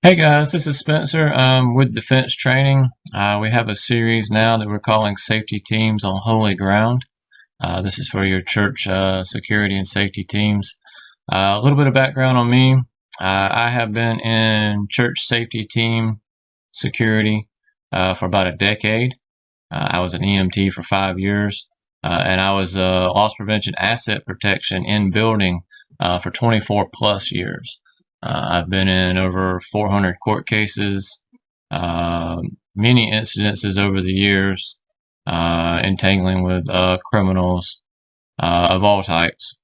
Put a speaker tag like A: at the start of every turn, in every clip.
A: Hey guys, this is Spencer with Defense Training. We have a series now that we're calling Safety Teams on Holy Ground. This is for your church security and safety teams. A little bit of background on me. I have been in church safety team security for about a decade. I was an EMT for 5 years, and I was loss prevention asset protection in building for 24 plus years. I've been in over 400 court cases, uh, many incidences over the years, entangling with criminals of all types.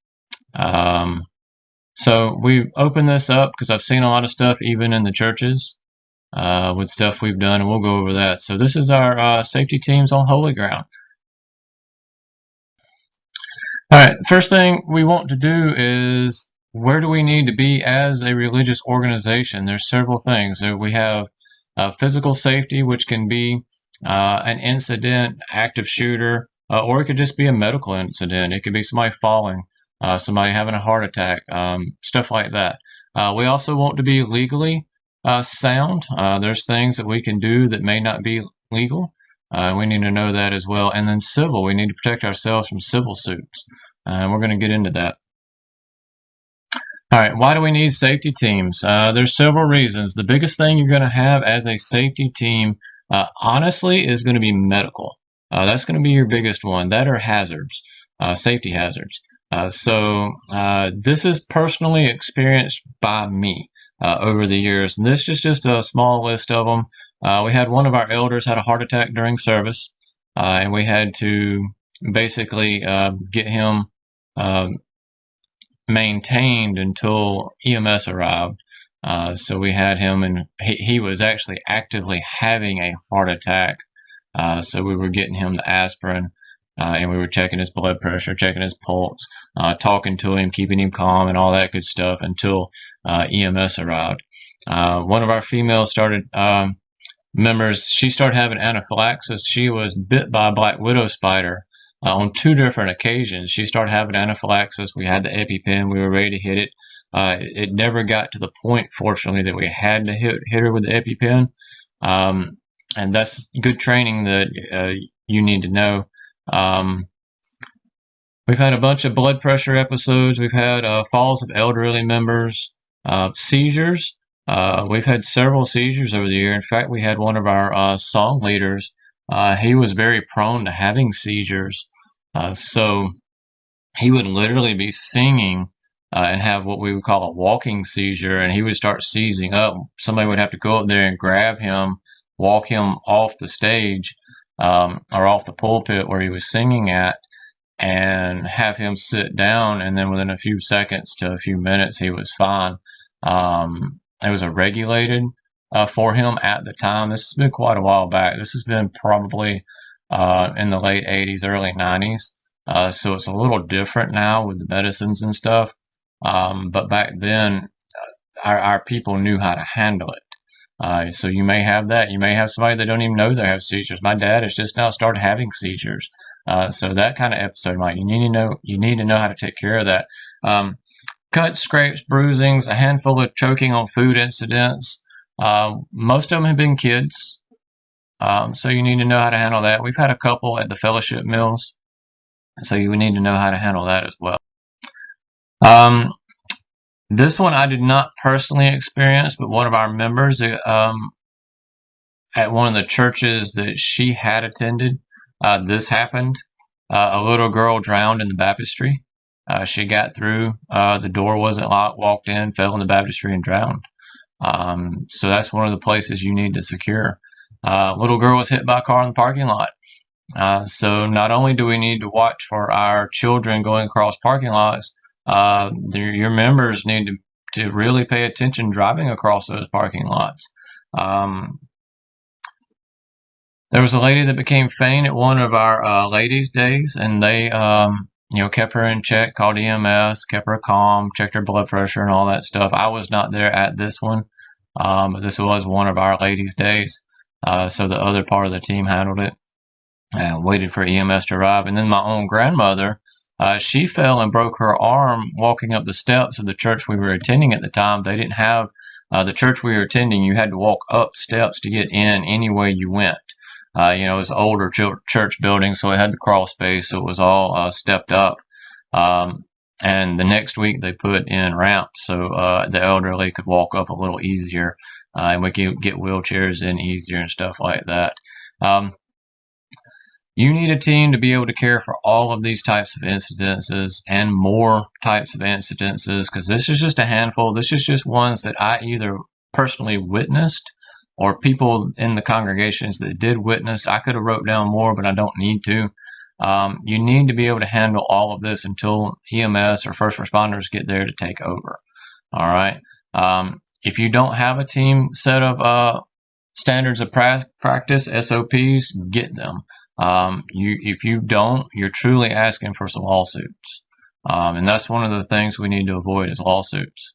A: Um, so we opened this up because I've seen a lot of stuff even in the churches with stuff we've done, and we'll go over that. So this is our safety teams on holy ground. All right, first thing we want to do is where do we need to be as a religious organization? There's several things. We have physical safety, which can be an incident, active shooter, or it could just be a medical incident. It could be somebody falling, somebody having a heart attack, stuff like that. We also want to be legally sound. There's things that we can do that may not be legal. We need to know that as well. And then civil, we need to protect ourselves from civil suits. And we're going to get into that. All right, why do we need safety teams? There's several reasons. The biggest thing you're going to have as a safety team, honestly, is going to be medical. That's going to be your biggest one. That or hazards, safety hazards. This is personally experienced by me over the years. And this is just a small list of them. We had one of our elders had a heart attack during service, and we had to basically get him uh, maintained until EMS arrived. So we had him, and he was actually actively having a heart attack. So we were getting him the aspirin, and we were checking his blood pressure, checking his pulse, talking to him, keeping him calm, and all that good stuff until EMS arrived. One of our females started members. She started having anaphylaxis. She was bit by a black widow spider on two different occasions. She started having anaphylaxis. We had the EpiPen. We were ready to hit it. It never got to the point, fortunately, that we had to hit her with the EpiPen. And that's good training that you need to know. We've had a bunch of blood pressure episodes. We've had falls of elderly members, seizures. We've had several seizures over the year. In fact, we had one of our song leaders. He was very prone to having seizures. So he would literally be singing and have what we would call a walking seizure, and he would start seizing up. Somebody would have to go up there and grab him, walk him off the stage or off the pulpit where he was singing at, and have him sit down. And then within a few seconds to a few minutes, he was fine. It was a regulated for him at the time. This has been quite a while back. This has been probably in the late 80s, early 90s. So it's a little different now with the medicines and stuff. But back then, our people knew how to handle it. So you may have that. You may have somebody that don't even know they have seizures. My dad has just now started having seizures. So that kind of episode, Mike, you need to know how to take care of that. Cuts, scrapes, bruisings, a handful of choking on food incidents. Most of them have been kids. So you need to know how to handle that. We've had a couple at the fellowship meals. So you need to know how to handle that as well. This one I did not personally experience, but one of our members at one of the churches that she had attended, this happened. A little girl drowned in the baptistry. She got through. The door wasn't locked, walked in, fell in the baptistry, and drowned. So that's one of the places you need to secure. Little girl was hit by a car in the parking lot. So not only do we need to watch for our children going across parking lots, your members need to really pay attention driving across those parking lots. There was a lady that became faint at one of our ladies' days, and they kept her in check, called EMS, kept her calm, checked her blood pressure and all that stuff. I was not there at this one, but this was one of our ladies' days. So the other part of the team handled it and waited for EMS to arrive. And then my own grandmother, she fell and broke her arm walking up the steps of the church we were attending at the time. They didn't have The church we were attending, you had to walk up steps to get in any way you went. It was an older church building, so it had the crawl space, so it was all stepped up. Um, and the next week they put in ramps so the elderly could walk up a little easier, and we could get wheelchairs in easier and stuff like that. Um, you need a team to be able to care for all of these types of incidences and more types of incidences, because this is just a handful. This is just ones that I either personally witnessed or people in the congregations that did witness. I could have wrote down more, but I don't need to. You need to be able to handle all of this until EMS or first responders get there to take over. All right. If you don't have a team set of standards of practice, SOPs, get them. If you don't, you're truly asking for some lawsuits. And that's one of the things we need to avoid is lawsuits.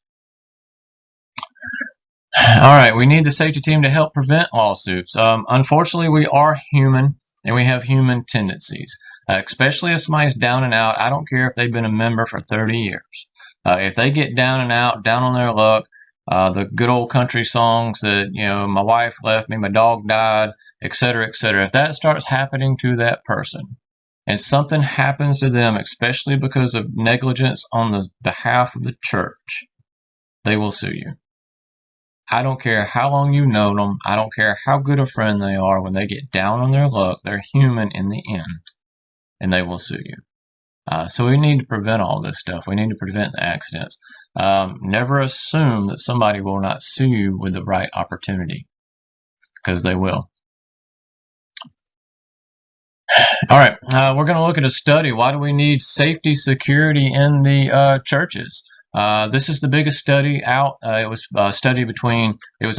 A: All right, we need the safety team to help prevent lawsuits. Unfortunately, we are human and we have human tendencies, especially if somebody's down and out. I don't care if they've been a member for 30 years. If they get down and out, down on their luck, the good old country songs that, my wife left me, my dog died, etc., etc. If that starts happening to that person and something happens to them, especially because of negligence on the behalf of the church, they will sue you. I don't care how long you've known them. I don't care how good a friend they are. When they get down on their luck, they're human in the end, and they will sue you. So we need to prevent all this stuff. We need to prevent the accidents. Never assume that somebody will not sue you with the right opportunity, because they will. All right, we're going to look at a study. Why do we need safety security in the churches? This is the biggest study out. It was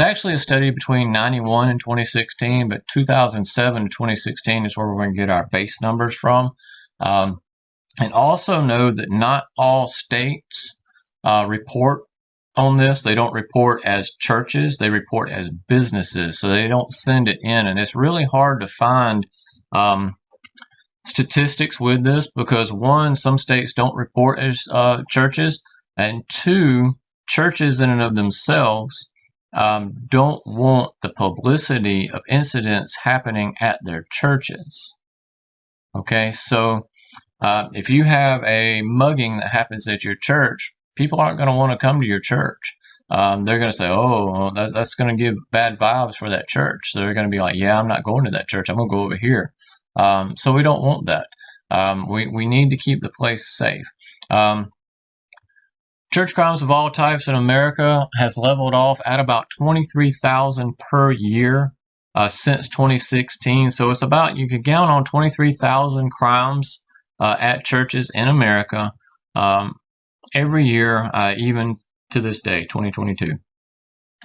A: actually a study between 91 and 2016, but 2007 to 2016 is where we're going to get our base numbers from. And also know that not all states report on this. They don't report as churches, they report as businesses, so they don't send it in. And it's really hard to find statistics with this because, one, some states don't report as churches, and two, churches in and of themselves don't want the publicity of incidents happening at their churches. Okay, so if you have a mugging that happens at your church, people aren't going to want to come to your church. They're going to say, oh, that's going to give bad vibes for that church. So they're going to be like, yeah, I'm not going to that church. I'm going to go over here. So we don't want that. We need to keep the place safe. Church crimes of all types in America has leveled off at about 23,000 per year since 2016. So it's about, you can count on 23,000 crimes at churches in America every year, even to this day, 2022.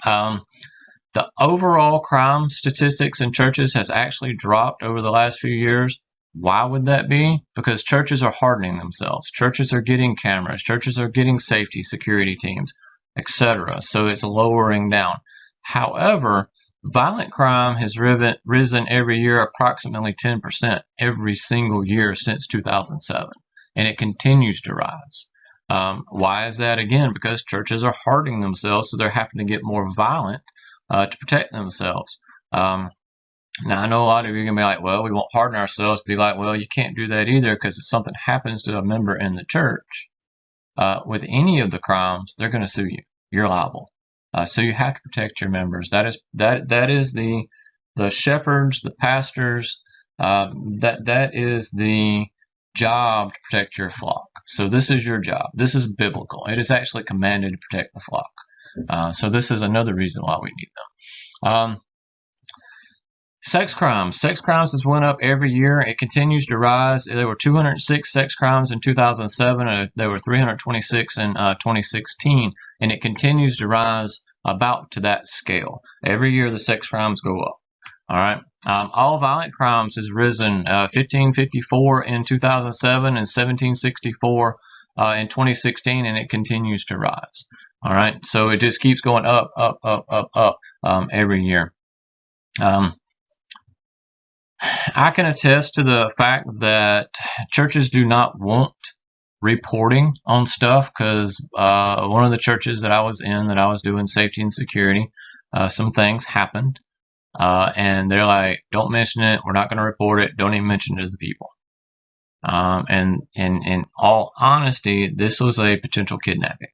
A: The overall crime statistics in churches has actually dropped over the last few years. Why would that be? Because churches are hardening themselves. Churches are getting cameras. Churches are getting safety security teams, etc. So it's lowering down. However, violent crime has risen every year approximately 10% every single year since 2007, and it continues to rise. Why is that? Again, because churches are hardening themselves, so they're having to get more violent to protect themselves. Now, I know a lot of you are going to be like, well, we won't harden ourselves. Be like, well, you can't do that either, because if something happens to a member in the church with any of the crimes, they're going to sue you. You're liable. So you have to protect your members. That is the shepherds, the pastors. That is the job to protect your flock. So this is your job. This is biblical. It is actually commanded to protect the flock. So this is another reason why we need them. Sex crimes. Sex crimes has went up every year. It continues to rise. There were 206 sex crimes in 2007. There were 326 in 2016, and it continues to rise about to that scale. Every year the sex crimes go up. All right. All violent crimes has risen 1554 in 2007 and 1764 in 2016, and it continues to rise. All right. So it just keeps going up every year. I can attest to the fact that churches do not want reporting on stuff because one of the churches that I was in, that I was doing safety and security, some things happened. And they're like, don't mention it. We're not going to report it. Don't even mention it to the people. And in all honesty, this was a potential kidnapping.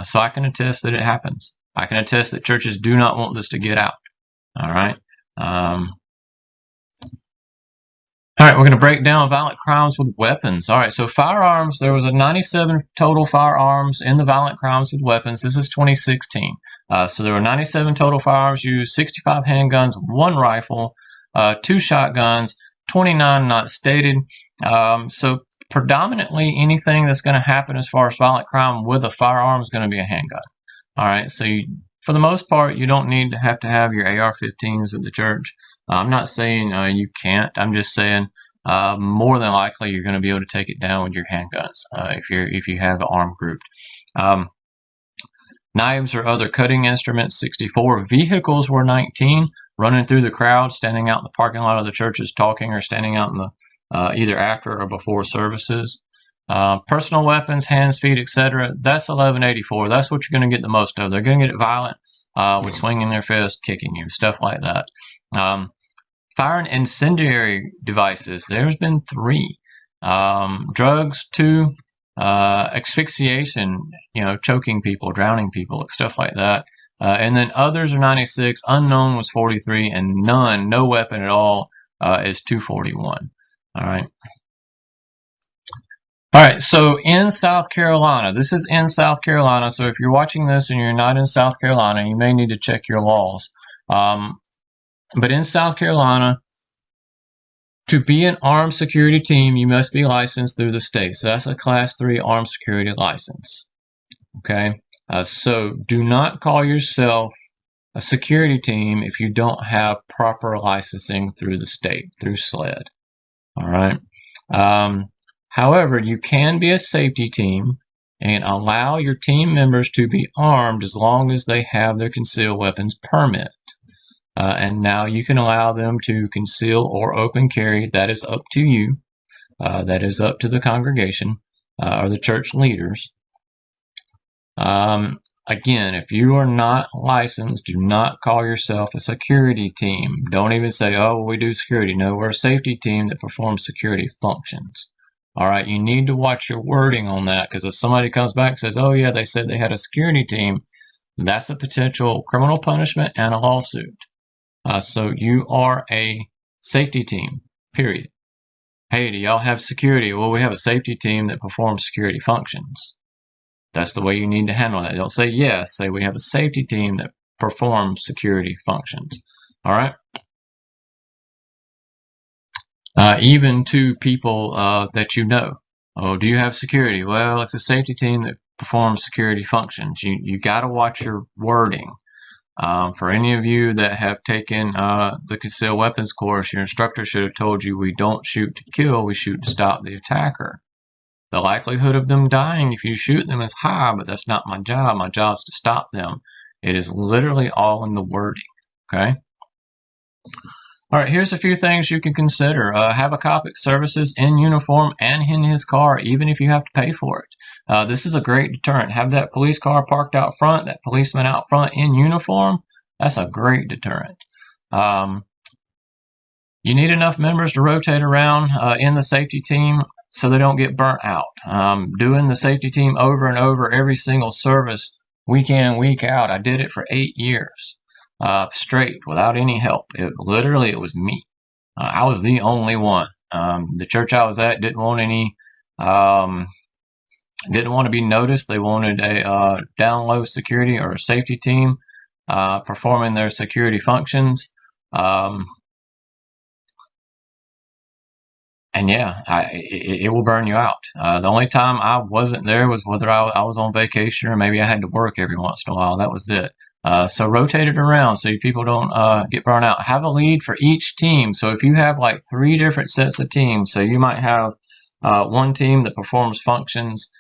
A: So I can attest that it happens. I can attest that churches do not want this to get out. All right. All right, we're going to break down violent crimes with weapons. All right, so firearms, there was a 97 total firearms in the violent crimes with weapons. This is 2016. So there were 97 total firearms used, 65 handguns, 1 rifle, 2 shotguns, 29 not stated. So predominantly anything that's going to happen as far as violent crime with a firearm is going to be a handgun. All right, so for the most part, you don't need to have your AR-15s at the church. I'm not saying you can't. I'm just saying more than likely you're going to be able to take it down with your handguns if you have an armed group. Knives or other cutting instruments, 64. Vehicles were 19. Running through the crowd, standing out in the parking lot of the churches talking, or standing out in the either after or before services. Personal weapons, hands, feet, etc. That's 1184. That's what you're going to get the most of. They're going to get it violent with swinging their fist, kicking you, stuff like that. Firing incendiary devices, there's been 3. Drugs, 2. Asphyxiation, choking people, drowning people, stuff like that. And then others are 96. Unknown was 43, and no weapon at all is 241. All right. All right, so in South Carolina, this is in South Carolina, so if you're watching this and you're not in South Carolina, you may need to check your laws. But in South Carolina, to be an armed security team, you must be licensed through the state. So that's a Class 3 armed security license. Okay, so do not call yourself a security team if you don't have proper licensing through the state, through SLED. All right. However, you can be a safety team and allow your team members to be armed as long as they have their concealed weapons permit. And now you can allow them to conceal or open carry. That is up to you. That is up to the congregation or the church leaders. Again, if you are not licensed, do not call yourself a security team. Don't even say, oh, we do security. No, we're a safety team that performs security functions. All right, you need to watch your wording on that, because if somebody comes back and says, oh, yeah, they said they had a security team, that's a potential criminal punishment and a lawsuit. So you are a safety team, period. Hey, do y'all have security? Well, we have a safety team that performs security functions. That's the way you need to handle that. Don't say yes. Say we have a safety team that performs security functions. All right. Even to people that you know. Oh, do you have security? Well, it's a safety team that performs security functions. You got to watch your wording. For any of you that have taken the concealed weapons course, your instructor should have told you we don't shoot to kill, we shoot to stop the attacker. The likelihood of them dying if you shoot them is high, but that's not my job. My job is to stop them. It is literally all in the wording, okay? All right, here's a few things you can consider. Have a cop at services in uniform and in his car, even if you have to pay for it. This is a great deterrent. Have that police car parked out front, that policeman out front in uniform. That's a great deterrent. You need enough members to rotate around in the safety team so they don't get burnt out. Doing the safety team over and over every single service, week in, week out. I did it for 8 years. Straight without any help. It was me. I was the only one. The church I was at didn't want to be noticed. They wanted a down low security or a safety team performing their security functions. And yeah, it will burn you out. The only time I wasn't there was whether I was on vacation or maybe I had to work every once in a while. That was it. So rotate it around so people don't get burned out. Have a lead for each team. So if you have like 3 different sets of teams, so you might have one team that performs functions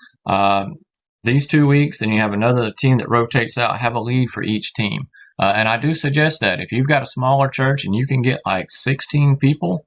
A: these 2 weeks, then you have another team that rotates out. Have a lead for each team. And I do suggest that if you've got a smaller church and you can get like 16 people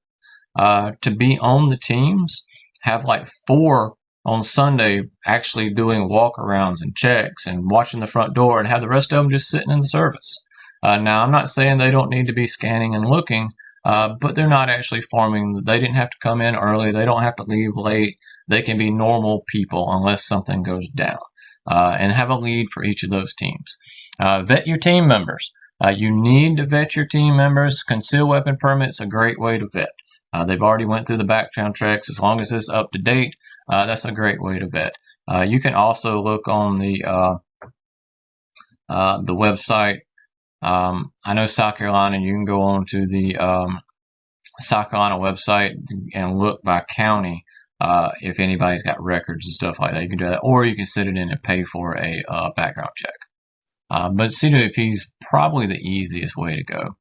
A: to be on the teams, have like 4 on Sunday actually doing walk-arounds and checks and watching the front door, and have the rest of them just sitting in the service. Now, I'm not saying they don't need to be scanning and looking, but they're not actually forming. They didn't have to come in early. They don't have to leave late. They can be normal people unless something goes down, and have a lead for each of those teams. Vet your team members. You need to vet your team members. Concealed weapon permit's a great way to vet. They've already went through the background checks. As long as it's up to date, that's a great way to vet. You can also look on the website. I know South Carolina, you can go on to the South Carolina website and look by county if anybody's got records and stuff like that. You can do that, or you can sit it in and pay for a background check. But CWP is probably the easiest way to go.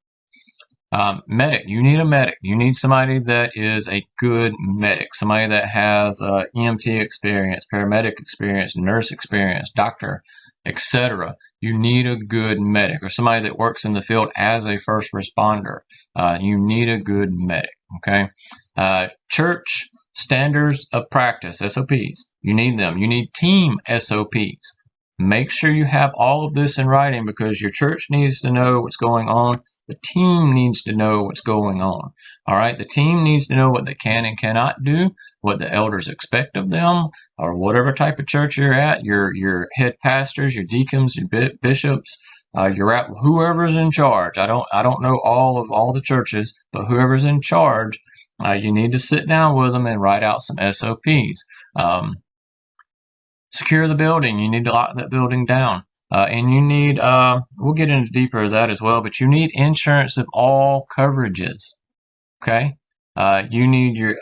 A: Medic, you need a medic. You need somebody that is a good medic, somebody that has EMT experience, paramedic experience, nurse experience, doctor, etc. You need a good medic, or somebody that works in the field as a first responder. You need a good medic, okay? Church standards of practice, SOPs. You need them. You need team SOPs. Make sure you have all of this in writing, because your church needs to know what's going on. The team needs to know what's going on. All right. The team needs to know what they can and cannot do, what the elders expect of them, or whatever type of church you're at. Your head pastors, your deacons, your bishops, you're at whoever's in charge. I don't know all the churches, but whoever's in charge, you need to sit down with them and write out some SOPs. Secure the building. You need to lock that building down. And you need, we'll get into deeper of that as well, but you need insurance of all coverages. Okay? You need your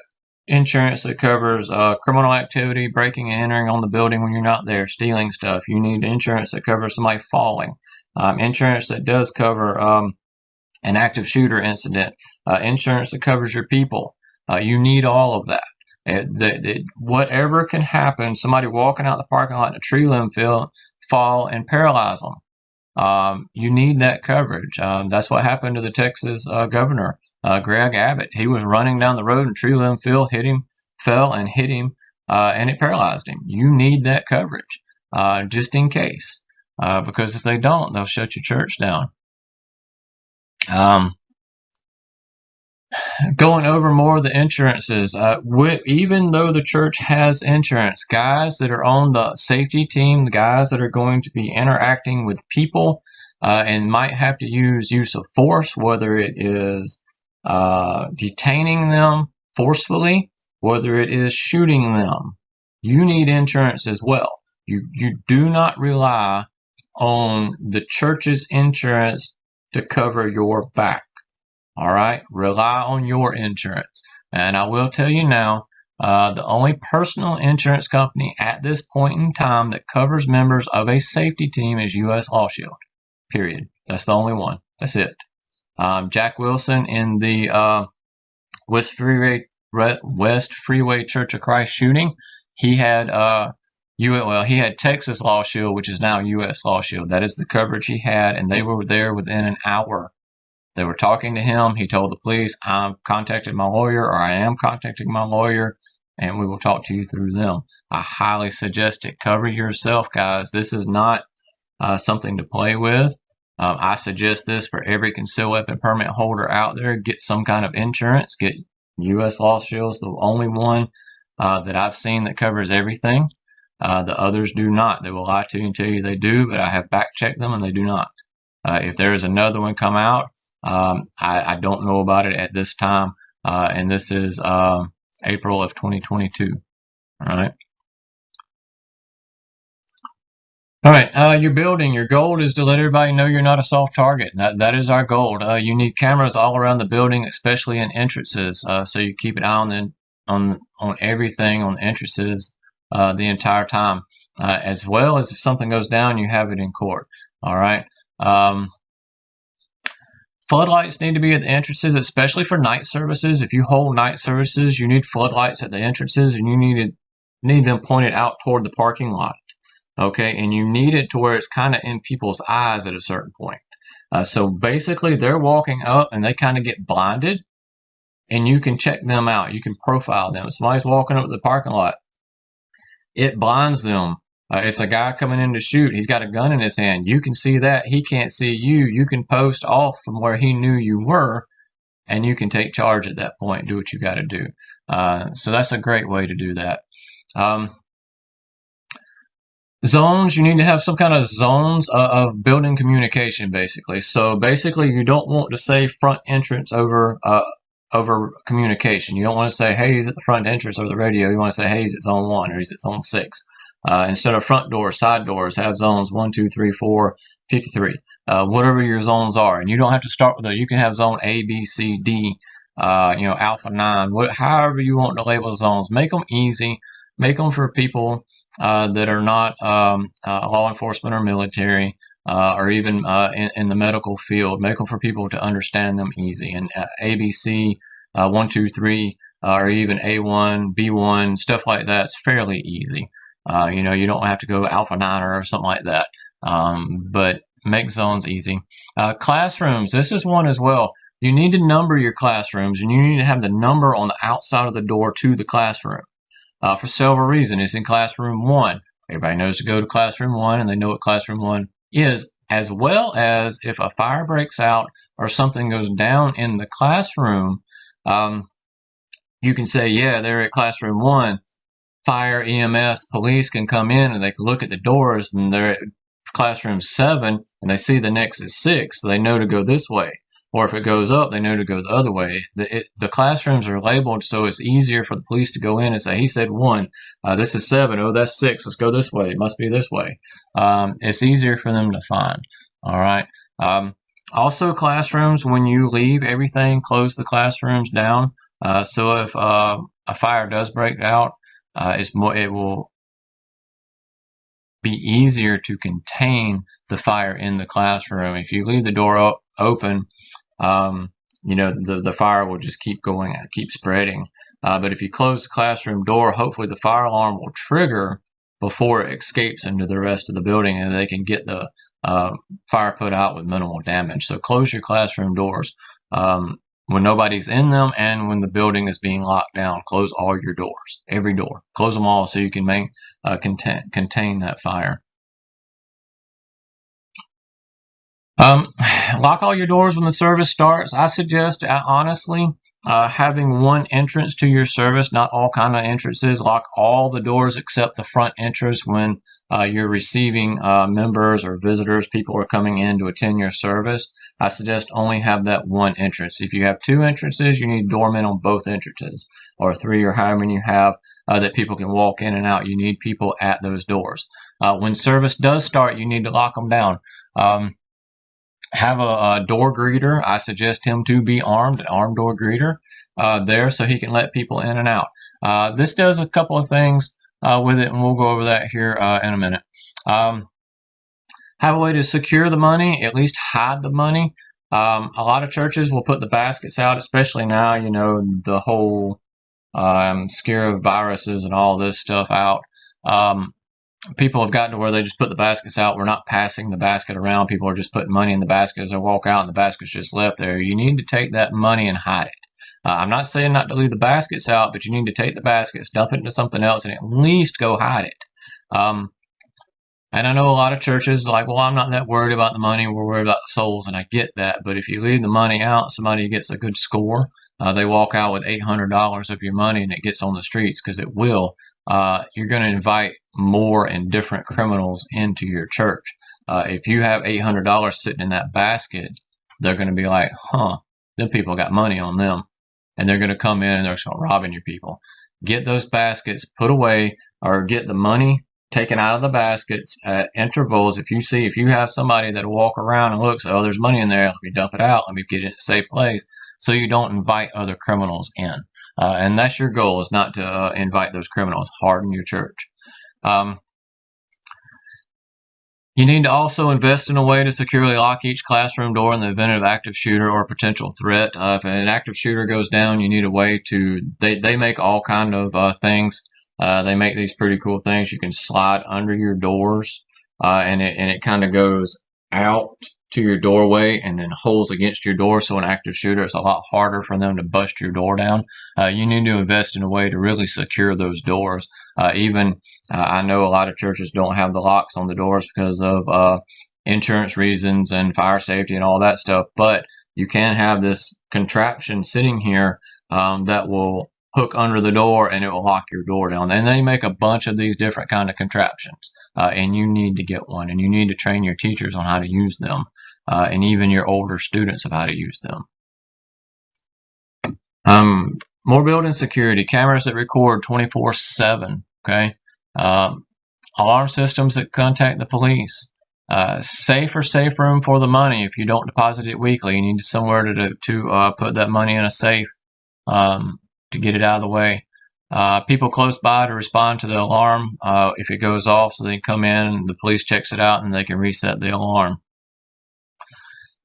A: insurance that covers criminal activity, breaking and entering on the building when you're not there, stealing stuff. You need insurance that covers somebody falling. Insurance that does cover an active shooter incident. Insurance that covers your people. You need all of that. Whatever can happen, somebody walking out the parking lot in a tree limb fall and paralyze them. You need that coverage. That's what happened to the Texas governor, Greg Abbott. He was running down the road and tree limb fell and hit him, and it paralyzed him. You need that coverage, just in case, because if they don't, they'll shut your church down. Going over more of the insurances, even though the church has insurance, guys that are on the safety team, the guys that are going to be interacting with people and might have to use of force, whether it is detaining them forcefully, whether it is shooting them, you need insurance as well. You do not rely on the church's insurance to cover your back. All right, rely on your insurance. And I will tell you now, the only personal insurance company at this point in time that covers members of a safety team is U.S. Law Shield. Period. That's the only one. That's it. Jack Wilson in the West Freeway Church of Christ shooting, he had he had Texas Law Shield, which is now U.S. Law Shield. That is the coverage he had, and they were there within an hour. They were talking to him. He told the police, I've contacted my lawyer, or I am contacting my lawyer, and we will talk to you through them. I highly suggest it. Cover yourself, guys. This is not something to play with. I suggest this for every concealed weapon permit holder out there. Get some kind of insurance. Get U.S. Law Shield's the only one that I've seen that covers everything. The others do not. They will lie to you and tell you they do, but I have back-checked them and they do not. If there is another one come out, I don't know about it at this time, and this is April of 2022. All right. All right. Your building. Your goal is to let everybody know you're not a soft target. That is our goal. You need cameras all around the building, especially in entrances, so you keep an eye on everything on the entrances the entire time, as well as if something goes down, you have it in court. All right. Floodlights need to be at the entrances, especially for night services. If you hold night services, you need floodlights at the entrances, and you need them pointed out toward the parking lot. Okay, and you need it to where it's kind of in people's eyes at a certain point. So basically, they're walking up and they kind of get blinded, and you can check them out. You can profile them. If somebody's walking up the parking lot it blinds them. It's a guy coming in to shoot. He's got a gun in his hand. You can see that. He can't see you. You can post off from where he knew you were, and you can take charge at that point and do what you got to do. So that's a great way to do that. Zones, you need to have some kind of zones of building communication, basically. So basically, you don't want to say front entrance over communication. You don't want to say, hey, he's at the front entrance over the radio. You want to say, hey, he's at zone 1 or he's at zone 6. Instead of front doors, side doors, have zones 1, 2, 3, 4, 53, whatever your zones are. And you don't have to start with you can have zone A, B, C, D, alpha 9, however you want to label zones. Make them easy. Make them for people that are not law enforcement or military, or even in the medical field. Make them for people to understand them easy. And ABC, 1, 2, 3, or even A1, B1, stuff like that is fairly easy. You don't have to go Alpha 9 or something like that. But make zones easy. Classrooms, this is one as well. You need to number your classrooms, and you need to have the number on the outside of the door to the classroom. For several reasons. It's in classroom 1. Everybody knows to go to classroom 1, and they know what classroom 1 is, as well as if a fire breaks out or something goes down in the classroom, you can say, yeah, they're at classroom 1. Fire, EMS, police can come in and they can look at the doors, and they're at classroom 7 and they see the next is 6, so they know to go this way. Or if it goes up, they know to go the other way. The classrooms are labeled so it's easier for the police to go in and say, he said 1, this is 7, oh, that's 6, let's go this way, it must be this way. It's easier for them to find. All right. Also, classrooms, when you leave everything, close the classrooms down. So if a fire does break out, it will be easier to contain the fire in the classroom. If you leave the door open, the fire will just keep going and keep spreading. But if you close the classroom door, hopefully the fire alarm will trigger before it escapes into the rest of the building, and they can get the fire put out with minimal damage. So close your classroom doors when nobody's in them, and when the building is being locked down. Close all your doors, every door. Close them all so you can contain that fire. Lock all your doors when the service starts. I suggest, honestly, having one entrance to your service, not all kind of entrances. Lock all the doors except the front entrance when you're receiving members or visitors. People are coming in to attend your service. I suggest only have that one entrance. If you have 2 entrances, you need doormen on both entrances, or 3, or however many you have that people can walk in and out. You need people at those doors. When service does start, you need to lock them down. Have a door greeter. I suggest him to be armed, an armed door greeter there, so he can let people in and out. This does a couple of things with it, and we'll go over that here in a minute. Have a way to secure the money, at least hide the money. A lot of churches will put the baskets out, especially now, the whole scare of viruses and all this stuff out. People have gotten to where they just put the baskets out. We're not passing the basket around. People are just putting money in the basket as they walk out, and the basket's just left there. You need to take that money and hide it. I'm not saying not to leave the baskets out, but you need to take the baskets, dump it into something else, and at least go hide it. And I know a lot of churches are like, well, I'm not that worried about the money. We're worried about the souls, and I get that. But if you leave the money out, somebody gets a good score. They walk out with $800 of your money, and it gets on the streets, because it will. You're going to invite more and different criminals into your church. If you have $800 sitting in that basket, they're going to be like, them people got money on them. And they're going to come in and they're going to robbing your people. Get those baskets put away, or get the money taken out of the baskets at intervals. If you have somebody that will walk around and looks, oh, there's money in there, let me dump it out, let me get it in a safe place, so you don't invite other criminals in. And that's your goal, is not to invite those criminals. Harden your church. You need to also invest in a way to securely lock each classroom door in the event of active shooter or potential threat. If an active shooter goes down, you need a way to, they make all kind of things. They make these pretty cool things. You can slide under your doors, and it kind of goes out to your doorway and then holes against your door. So an active shooter, it's a lot harder for them to bust your door down. You need to invest in a way to really secure those doors. I know a lot of churches don't have the locks on the doors because of insurance reasons and fire safety and all that stuff. But you can have this contraption sitting here that will hook under the door and it will lock your door down. And they make a bunch of these different kind of contraptions, and you need to get one, and you need to train your teachers on how to use them, and even your older students of how to use them. More building security cameras that record 24/7. Okay, alarm systems that contact the police. Safe room for the money. If you don't deposit it weekly, you need somewhere to put that money in a safe to get it out of the way. People close by to respond to the alarm if it goes off, so they come in and the police checks it out and they can reset the alarm.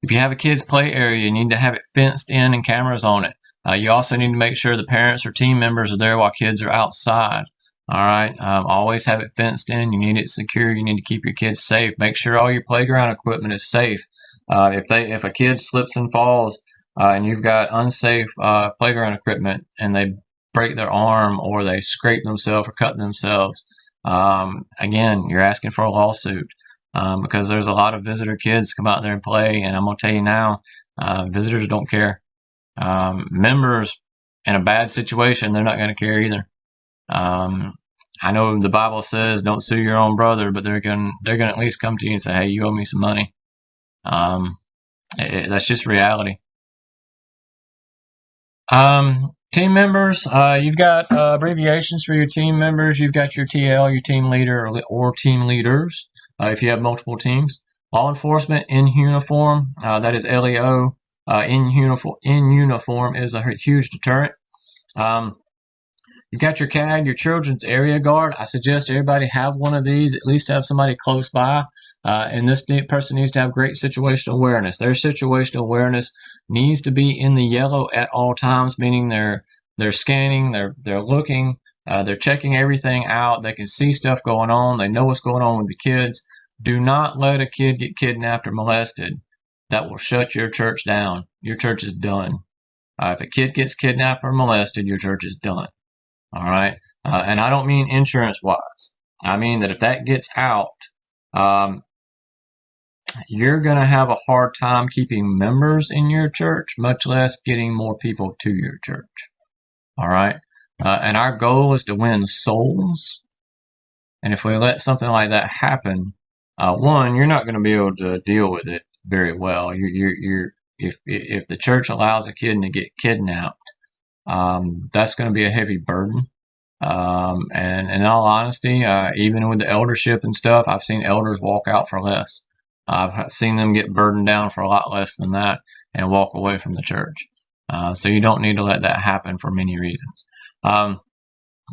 A: If you have a kids' play area, you need to have it fenced in and cameras on it. You also need to make sure the parents or team members are there while kids are outside. All right. Always have it fenced in. You need it secure. You need to keep your kids safe. Make sure all your playground equipment is safe. If a kid slips and falls and you've got unsafe playground equipment and they break their arm or they scrape themselves or cut themselves, again, you're asking for a lawsuit. Because there's a lot of visitor kids come out there and play, and I'm gonna tell you now, visitors don't care. Members in a bad situation, they're not gonna care either. I know the Bible says don't sue your own brother, but they're gonna at least come to you and say, hey, you owe me some money. That's just reality. Team members, you've got abbreviations for your team members. You've got your TL, your team leader, or team leaders. If you have multiple teams. Law enforcement in uniform, that is LEO. In uniform is a huge deterrent. You've got your CAG, your Children's Area Guard. I suggest everybody have one of these, at least have somebody close by. And this person needs to have great situational awareness. Their situational awareness needs to be in the yellow at all times, meaning they're scanning, they're looking, they're checking everything out. They can see stuff going on. They know what's going on with the kids. Do not let a kid get kidnapped or molested. That will shut your church down. Your church is done. If a kid gets kidnapped or molested, your church is done. All right. And I don't mean insurance wise. I mean that if that gets out, you're going to have a hard time keeping members in your church, much less getting more people to your church. All right. And our goal is to win souls. And if we let something like that happen, one, you're not going to be able to deal with it very well. If the church allows a kid to get kidnapped, that's going to be a heavy burden. And in all honesty, even with the eldership and stuff, I've seen elders walk out for less. I've seen them get burdened down for a lot less than that and walk away from the church. So you don't need to let that happen for many reasons.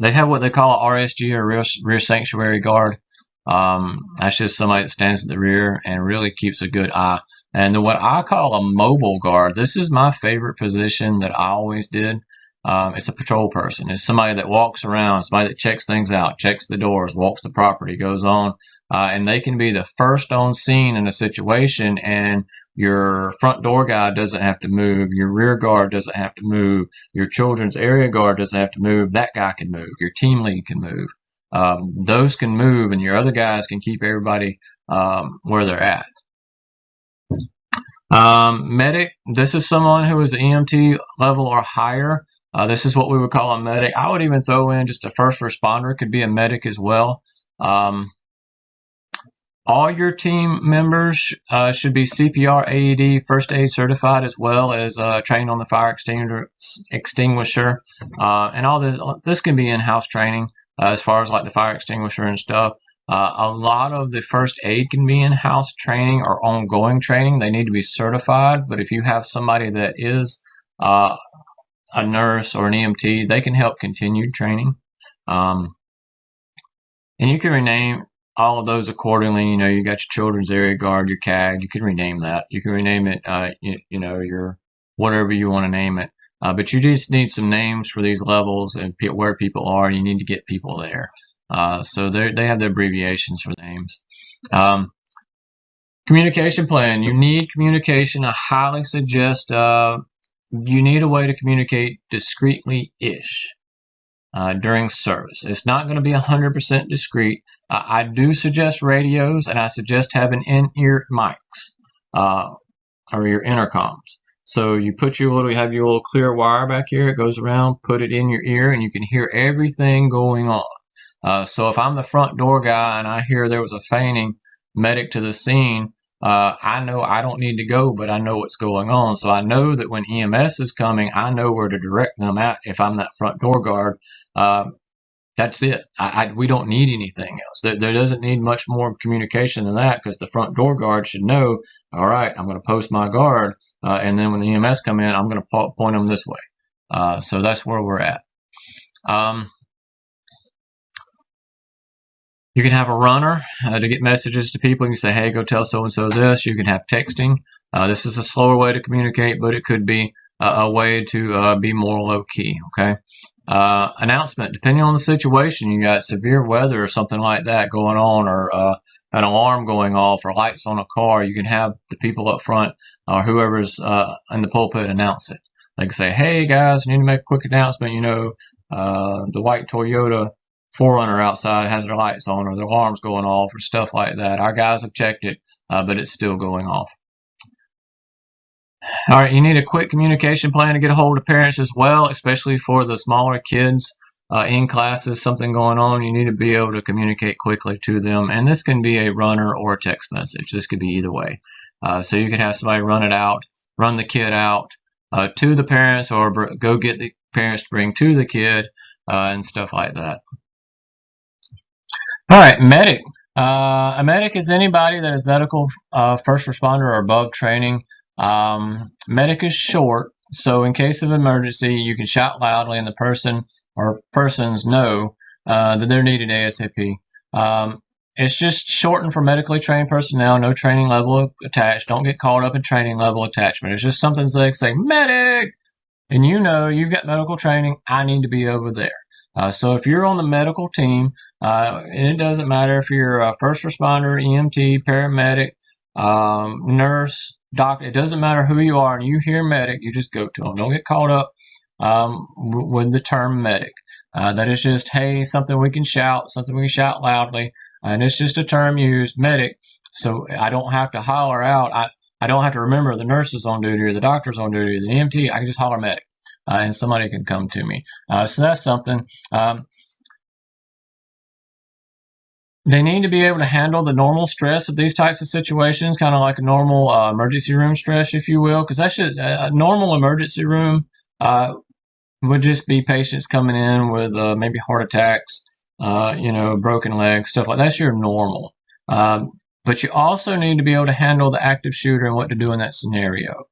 A: They have what they call a RSG, or rear sanctuary guard. That's just somebody that stands at the rear and really keeps a good eye. And what I call a mobile guard, this is my favorite position that I always did. It's a patrol person. It's somebody that walks around, somebody that checks things out, checks the doors, walks the property, goes on, and they can be the first on scene in a situation, and your front door guy doesn't have to move, your rear guard doesn't have to move, your children's area guard doesn't have to move, that guy can move, your team lead can move. Those can move, and your other guys can keep everybody where they're at. Medic, this is someone who is an EMT level or higher. This is what we would call a medic. I would even throw in just a first responder, could be a medic as well. All your team members should be CPR, AED, first aid certified, as well as trained on the fire extinguisher. And all this can be in-house training as far as like the fire extinguisher and stuff. A lot of the first aid can be in-house training or ongoing training. They need to be certified, but if you have somebody that is a nurse or an EMT, they can help continue training. And you can rename all of those accordingly. You know, you got your children's area guard, your CAG, you can rename that. You can rename it, your whatever you want to name it. But you just need some names for these levels and where people are. You need to get people there. So they have the abbreviations for names. Communication plan. You need communication. I highly suggest you need a way to communicate discreetly-ish during service. It's not going to be 100% discreet. I do suggest radios, and I suggest having in-ear mics or your intercoms. So you have your little clear wire back here. It goes around, put it in your ear, and you can hear everything going on. So if I'm the front door guy and I hear there was a fainting medic to the scene, I know I don't need to go, but I know what's going on. So I know that when EMS is coming, I know where to direct them at if I'm that front door guard. Uh, that's it. We don't need anything else. There doesn't need much more communication than that, because the front door guard should know, all right, I'm going to post my guard, and then when the EMS come in, I'm going to point them this way. So that's where we're at. You can have a runner to get messages to people. You can say, hey, go tell so-and-so this. You can have texting. This is a slower way to communicate, but it could be a way to be more low-key, okay? Announcement, depending on the situation, you got severe weather or something like that going on, or an alarm going off, or lights on a car, you can have the people up front or whoever's in the pulpit announce it. They can say, hey, guys, I need to make a quick announcement. The white Toyota 4Runner outside has their lights on, or their alarm's going off, or stuff like that. Our guys have checked it, but it's still going off. All right, you need a quick communication plan to get a hold of parents as well, especially for the smaller kids in classes, something going on. You need to be able to communicate quickly to them, and this can be a runner or a text message. This could be either way. So you can have somebody run the kid out to the parents, or go get the parents to bring to the kid, and stuff like that. All right, medic. A medic is anybody that is medical first responder or above training. Medic is short, so in case of emergency, you can shout loudly and the person or persons know that they're needed ASAP. It's just shortened for medically trained personnel, no training level attached. Don't get caught up in training level attachment. It's just something they say, medic, and you've got medical training, I need to be over there. So if you're on the medical team, and it doesn't matter if you're a first responder, EMT, paramedic, nurse, doctor, it doesn't matter who you are, and you hear medic, you just go to them. Don't get caught up with the term medic. That is just, hey, something we can shout loudly, and it's just a term used, medic. So I don't have to holler out. I don't have to remember the nurse is on duty or the doctor's on duty or the EMT. I can just holler medic, and somebody can come to me. So that's something. They need to be able to handle the normal stress of these types of situations, kind of like a normal emergency room stress, if you will, because that's just a normal emergency room would just be patients coming in with maybe heart attacks, broken legs, stuff like that. That's your normal. But you also need to be able to handle the active shooter and what to do in that scenario.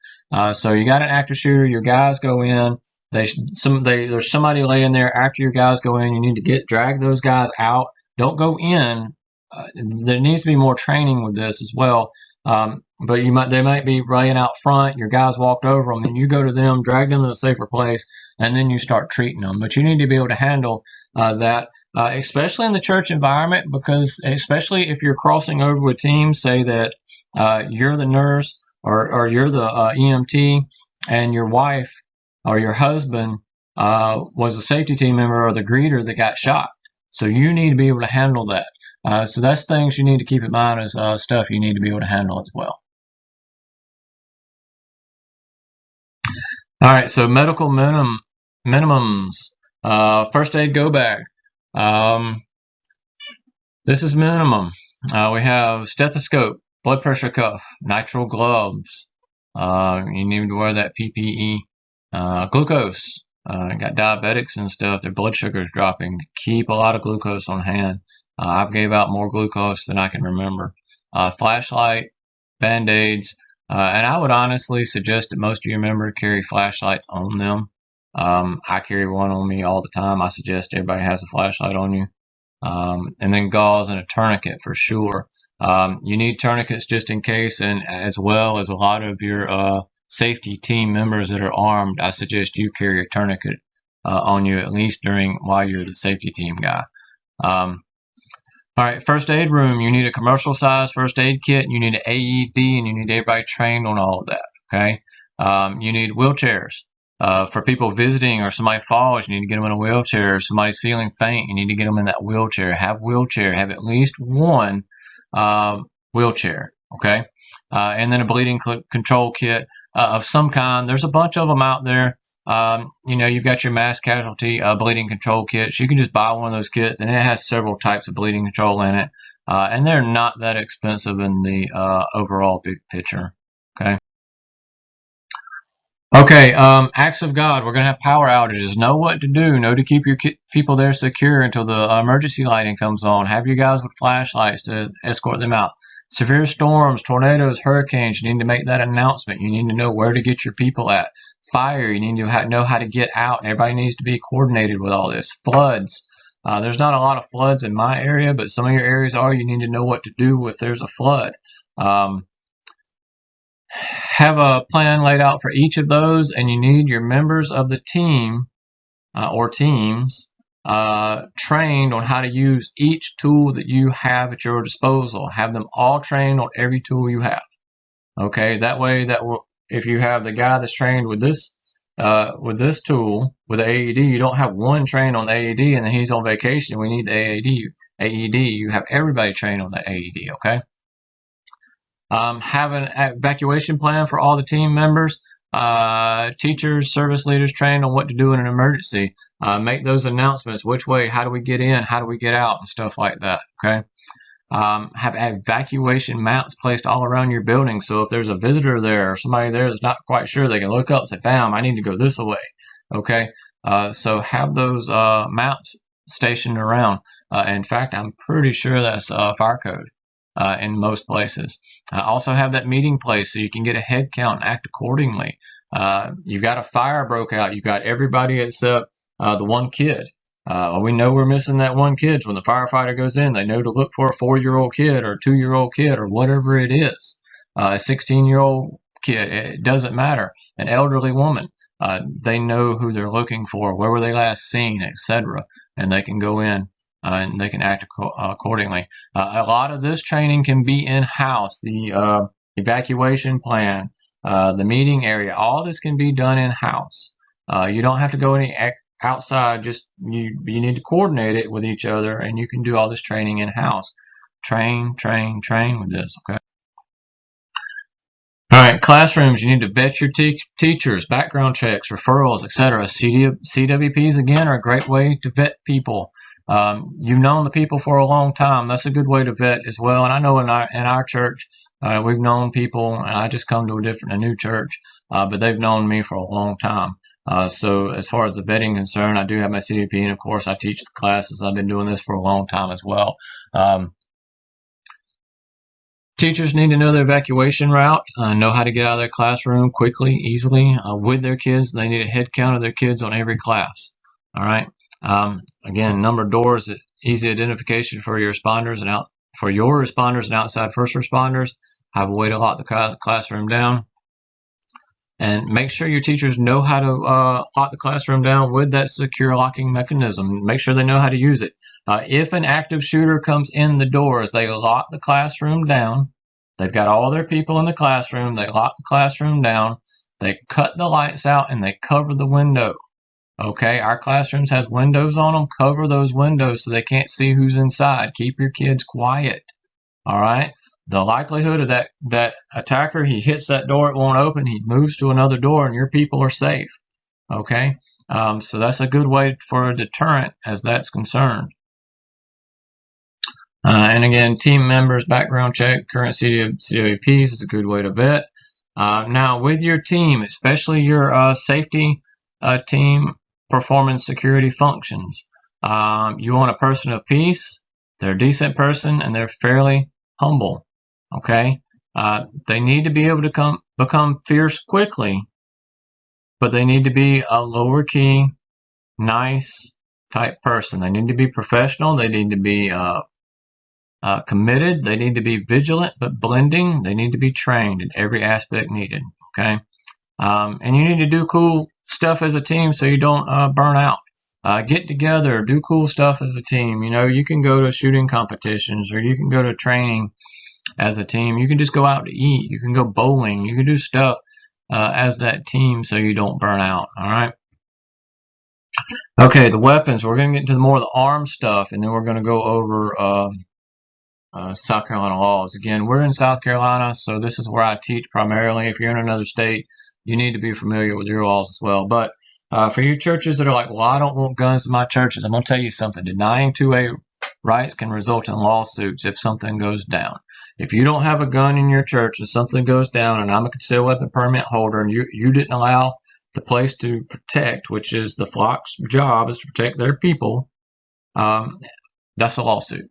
A: So you got an active shooter, your guys go in, there's somebody laying there after your guys go in, you need to drag those guys out. Don't go in. There needs to be more training with this as well. But they might be laying out front, your guys walked over them, then you go to them, drag them to a safer place, and then you start treating them. But you need to be able to handle that. Especially in the church environment, because especially if you're crossing over with teams, say that you're the nurse or you're the EMT, and your wife or your husband was a safety team member or the greeter that got shot. So you need to be able to handle that. So that's things you need to keep in mind as stuff you need to be able to handle as well. All right, so medical minimums. First aid go bag. This is minimum. We have stethoscope, blood pressure cuff, nitrile gloves. You need to wear that PPE. Glucose. Got diabetics and stuff. Their blood sugar is dropping. Keep a lot of glucose on hand. I've gave out more glucose than I can remember. Flashlight, band-aids, and I would honestly suggest that most of you members carry flashlights on them. I carry one on me all the time. I suggest everybody has a flashlight on you. And then gauze and a tourniquet for sure. You need tourniquets just in case, and as well as a lot of your safety team members that are armed, I suggest you carry a tourniquet on you at least while you're the safety team guy. All right, first aid room. You need a commercial size first aid kit. You need an AED, and you need everybody trained on all of that. Okay. You need wheelchairs. For people visiting or somebody falls, you need to get them in a wheelchair. If somebody's feeling faint, you need to get them in that wheelchair. Have wheelchair. Have at least one wheelchair. Okay. And then a bleeding control kit of some kind. There's a bunch of them out there. You've got your mass casualty bleeding control kits. You can just buy one of those kits, and it has several types of bleeding control in it, and they're not that expensive in the overall big picture. Okay. Okay. Acts of God. We're gonna have power outages. Know what to do. Know to keep your people there secure until the emergency lighting comes on. Have you guys with flashlights to escort them out. Severe storms, tornadoes, hurricanes. You need to make that announcement. You need to know where to get your people at. Fire. You need to know how to get out. Everybody needs to be coordinated with all this. Floods. There's not a lot of floods in my area, but some of your areas are. You need to know what to do if there's a flood. Have a plan laid out for each of those, and you need your members of the team or teams trained on how to use each tool that you have at your disposal. Have them all trained on every tool you have. Okay, that way if you have the guy that's trained with this tool with the AED, you don't have one trained on the AED and then he's on vacation. We need the AED. You have everybody trained on the AED. Okay. Have an evacuation plan for all the team members. Teachers, service leaders trained on what to do in an emergency. Make those announcements. Which way? How do we get in? How do we get out? And stuff like that. Okay. Have evacuation maps placed all around your building. So if there's a visitor there or somebody there that's not quite sure, they can look up and say, bam, I need to go this way. Okay. So have those maps stationed around. In fact, I'm pretty sure that's fire code in most places. Also have that meeting place so you can get a head count and act accordingly. You've got a fire broke out. You've got everybody except the one kid. We know we're missing that one kid. When the firefighter goes in, they know to look for a 4-year-old kid or a 2-year-old kid or whatever it is. A 16-year-old kid, it doesn't matter. An elderly woman, they know who they're looking for, where were they last seen, etc. And they can go in and they can act accordingly. A lot of this training can be in-house. The evacuation plan, the meeting area, all this can be done in-house. You don't have to go any outside. Just you need to coordinate it with each other, and you can do all this training in-house. Train with this. Okay. All right, classrooms. You need to vet your teachers, background checks, referrals, etc. CWPs again are a great way to vet people. You've known the people for a long time. That's a good way to vet as well. And I know in our church, we've known people. And I just come to a new church, but they've known me for a long time. So as far as the vetting concerned, I do have my CDP, and of course I teach the classes. I've been doing this for a long time as well. Teachers need to know their evacuation route, know how to get out of their classroom quickly, easily, with their kids. They need a head count of their kids on every class. All right. Again, number of doors, easy identification for your responders and outside first responders. Have a way to lock the classroom down. And make sure your teachers know how to lock the classroom down with that secure locking mechanism. Make sure they know how to use it. If an active shooter comes in the doors, they lock the classroom down. They've got all their people in the classroom. They lock the classroom down. They cut the lights out and they cover the window. Okay, our classrooms has windows on them. Cover those windows so they can't see who's inside. Keep your kids quiet. All right. The likelihood of that attacker, he hits that door, it won't open. He moves to another door, and your people are safe. Okay. So that's a good way for a deterrent as that's concerned. And again, team members, background check, current CWPs is a good way to vet. Now, with your team, especially your safety team performing security functions, you want a person of peace. They're a decent person, and they're fairly humble. Okay. They need to be able to become fierce quickly, but they need to be a lower key, nice type person. They need to be professional. They need to be committed. They need to be vigilant but blending. They need to be trained in every aspect needed. Okay. And you need to do cool stuff as a team so you don't burn out. Get together, do cool stuff as a team. You know, you can go to shooting competitions or you can go to training as a team. You can just go out to eat. You can go bowling. You can do stuff as that team so you don't burn out. All right. Okay, the weapons. We're going to get into more of the arm stuff, and then we're going to go over South Carolina laws. Again, we're in South Carolina, so this is where I teach primarily. If you're in another state, you need to be familiar with your laws as well. But for you churches that are like, well, I don't want guns in my churches, I'm going to tell you something. Denying 2A rights can result in lawsuits if something goes down. If you don't have a gun in your church and something goes down, and I'm a concealed weapon permit holder, and you didn't allow the place to protect, which is the flock's job, is to protect their people, that's a lawsuit.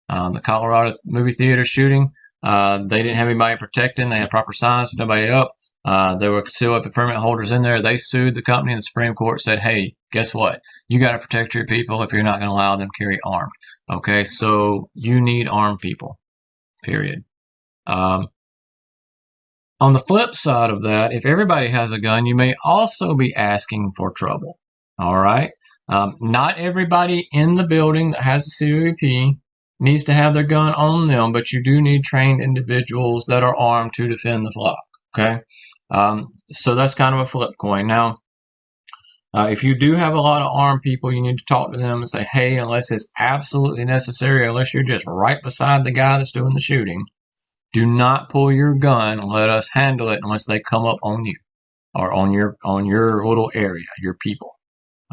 A: The Colorado movie theater shooting, they didn't have anybody protecting. They had proper signs with nobody up. There were concealed weapon permit holders in there. They sued the company, and the Supreme Court said, hey, guess what? You got to protect your people if you're not going to allow them to carry armed. Okay, so you need armed people, period. On the flip side of that, if everybody has a gun, you may also be asking for trouble. All right? Not everybody in the building that has a CWP needs to have their gun on them, but you do need trained individuals that are armed to defend the flock. Okay? So that's kind of a flip coin. Now, if you do have a lot of armed people, you need to talk to them and say, hey, unless it's absolutely necessary, unless you're just right beside the guy that's doing the shooting, do not pull your gun and let us handle it unless they come up on you or on your little area, your people.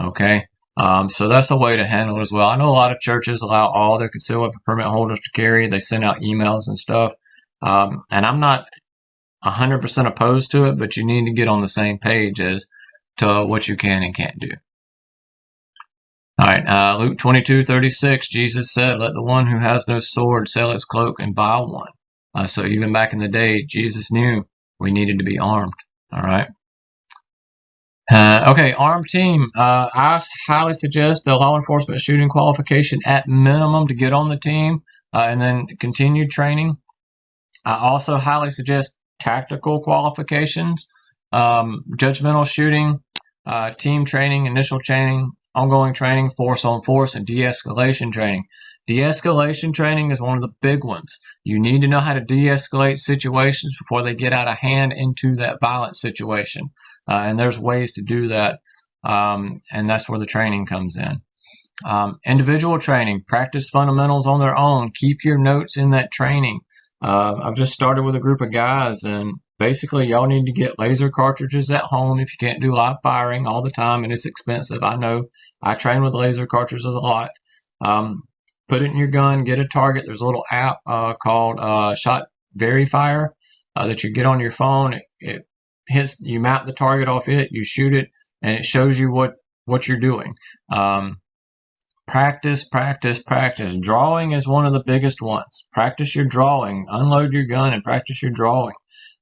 A: Okay? So that's a way to handle it as well. I know a lot of churches allow all their concealed weapon permit holders to carry. They send out emails and stuff. And I'm not 100% opposed to it, but you need to get on the same page as to what you can and can't do. All right, Luke 22:36, Jesus said, let the one who has no sword sell his cloak and buy one. So even back in the day, Jesus knew we needed to be armed. All right. Okay, armed team. I highly suggest a law enforcement shooting qualification at minimum to get on the team, and then continued training. I also highly suggest tactical qualifications, judgmental shooting, team training, initial training, ongoing training, force on force, and de-escalation training. De-escalation training is one of the big ones. You need to know how to de-escalate situations before they get out of hand into that violent situation. And there's ways to do that, and that's where the training comes in. Individual training, practice fundamentals on their own. Keep your notes in that training. I've just started with a group of guys, and basically y'all need to get laser cartridges at home if you can't do live firing all the time, and it's expensive. I know. I train with laser cartridges a lot. Put it in your gun, get a target. There's a little app called Shot Verifier that you get on your phone. It hits, you map the target off it, you shoot it, and it shows you what you're doing. Practice, practice, practice. Drawing is one of the biggest ones. Practice your drawing. Unload your gun and practice your drawing.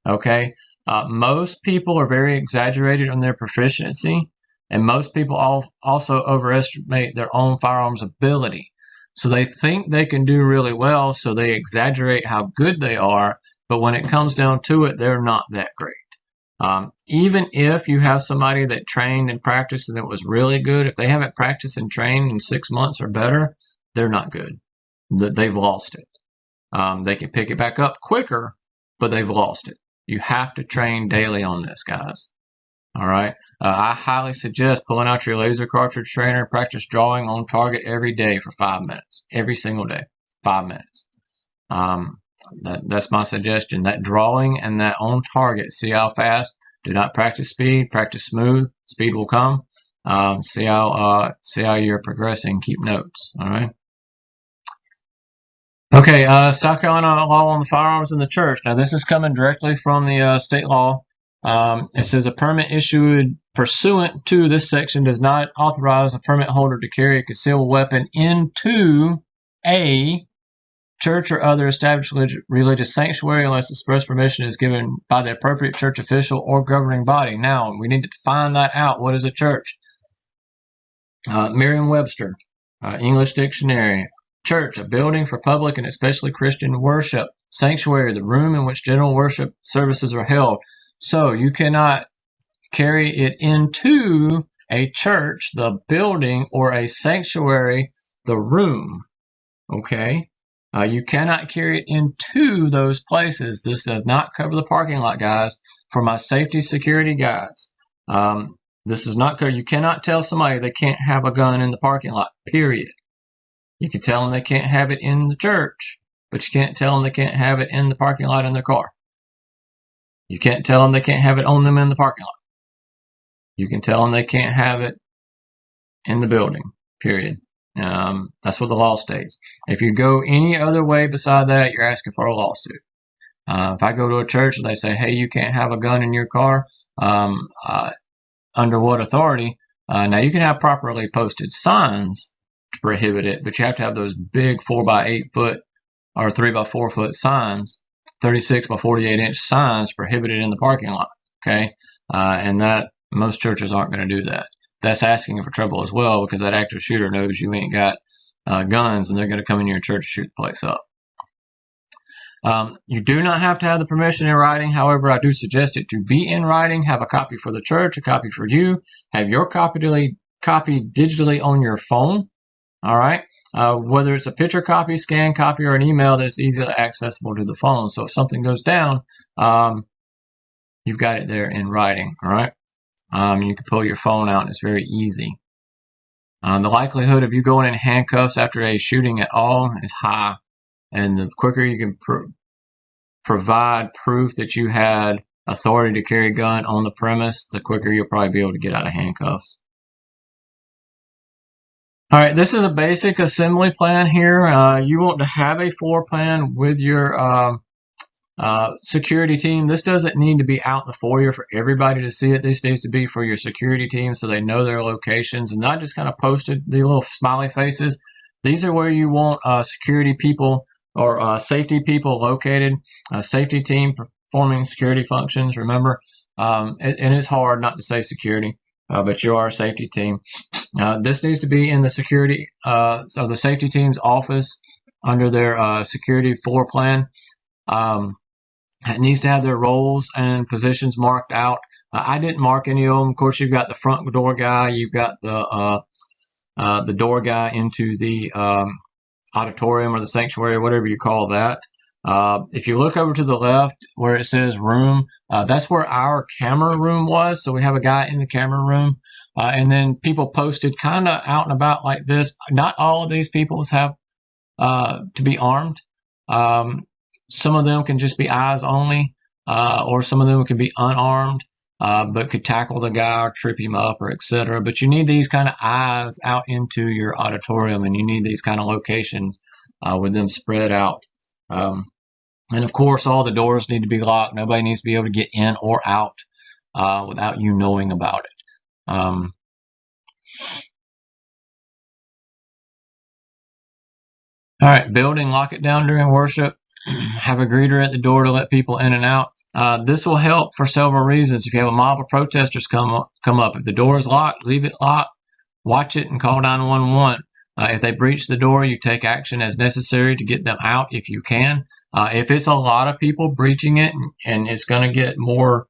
A: Okay? Most people are very exaggerated on their proficiency, and most people also overestimate their own firearms ability. So they think they can do really well, so they exaggerate how good they are, but when it comes down to it, they're not that great. Even if you have somebody that trained and practiced and it was really good, if they haven't practiced and trained in 6 months or better, they're not good. They've lost it. They can pick it back up quicker, but they've lost it. You have to train daily on this, guys. All right. I highly suggest pulling out your laser cartridge trainer and practice drawing on target every day for 5 minutes. Every single day, 5 minutes. That's my suggestion. That drawing and that on target. See how fast. Do not practice speed. Practice smooth. Speed will come. See how you're progressing. Keep notes. All right. Okay. South Carolina law on the firearms in the church. Now this is coming directly from the state law. It says a permit issued pursuant to this section does not authorize a permit holder to carry a concealed weapon into a church or other established religious sanctuary unless express permission is given by the appropriate church official or governing body. Now, we need to find that out. What is a church? Merriam-Webster, English Dictionary. Church, a building for public and especially Christian worship. Sanctuary, the room in which general worship services are held. So you cannot carry it into a church, the building, or a sanctuary, the room. Okay? You cannot carry it into those places. This does not cover the parking lot, guys. For my safety security guys, this is not covered. You cannot tell somebody they can't have a gun in the parking lot, period. You can tell them they can't have it in the church, but you can't tell them they can't have it in the parking lot in their car. You can't tell them they can't have it on them in the parking lot. You can tell them they can't have it in the building, period. That's what the law states. If you go any other way beside that, you're asking for a lawsuit. If I go to a church and they say, hey, you can't have a gun in your car, under what authority? Now, you can have properly posted signs to prohibit it, but you have to have those big 4x8 foot or 3x4 foot signs, 36 by 48 inch signs prohibited in the parking lot. Okay. And that most churches aren't going to do that. That's asking for trouble as well, because that active shooter knows you ain't got guns, and they're going to come in your church and shoot the place up. You do not have to have the permission in writing. However, I do suggest it to be in writing. Have a copy for the church, a copy for you. Have your copy digitally on your phone. All right. Whether it's a picture copy, scan copy, or an email that's easily accessible to the phone. So if something goes down, you've got it there in writing. All right. You can pull your phone out, and it's very easy. The likelihood of you going in handcuffs after a shooting at all is high. And the quicker you can provide proof that you had authority to carry a gun on the premise, the quicker you'll probably be able to get out of handcuffs. All right, this is a basic assembly plan here. You want to have a floor plan with your security team. This doesn't need to be out in the foyer for everybody to see it. This needs to be for your security team so they know their locations and not just kind of posted the little smiley faces. These are where you want security people or safety people located, a safety team performing security functions. Remember, and it's hard not to say security, but you are a safety team. This needs to be in the security, so the safety team's office under their security floor plan. It needs to have their roles and positions marked out. I didn't mark any of them. Of course, you've got the front door guy, you've got the door guy into the auditorium or the sanctuary, whatever you call that. If you look over to the left where it says room, that's where our camera room was. So we have a guy in the camera room, and then people posted kind of out and about like this. Not all of these people have to be armed. Some of them can just be eyes only, or some of them can be unarmed, but could tackle the guy or trip him up or etc. But you need these kind of eyes out into your auditorium, and you need these kind of locations with them spread out. And of course, all the doors need to be locked. Nobody needs to be able to get in or out without you knowing about it. All right, building, lock it down during worship. Have a greeter at the door to let people in and out. This will help for several reasons. If you have a mob of protesters come up, if the door is locked, leave it locked, watch it, and call 911. If they breach the door, you take action as necessary to get them out if you can. If it's a lot of people breaching it and it's going to get more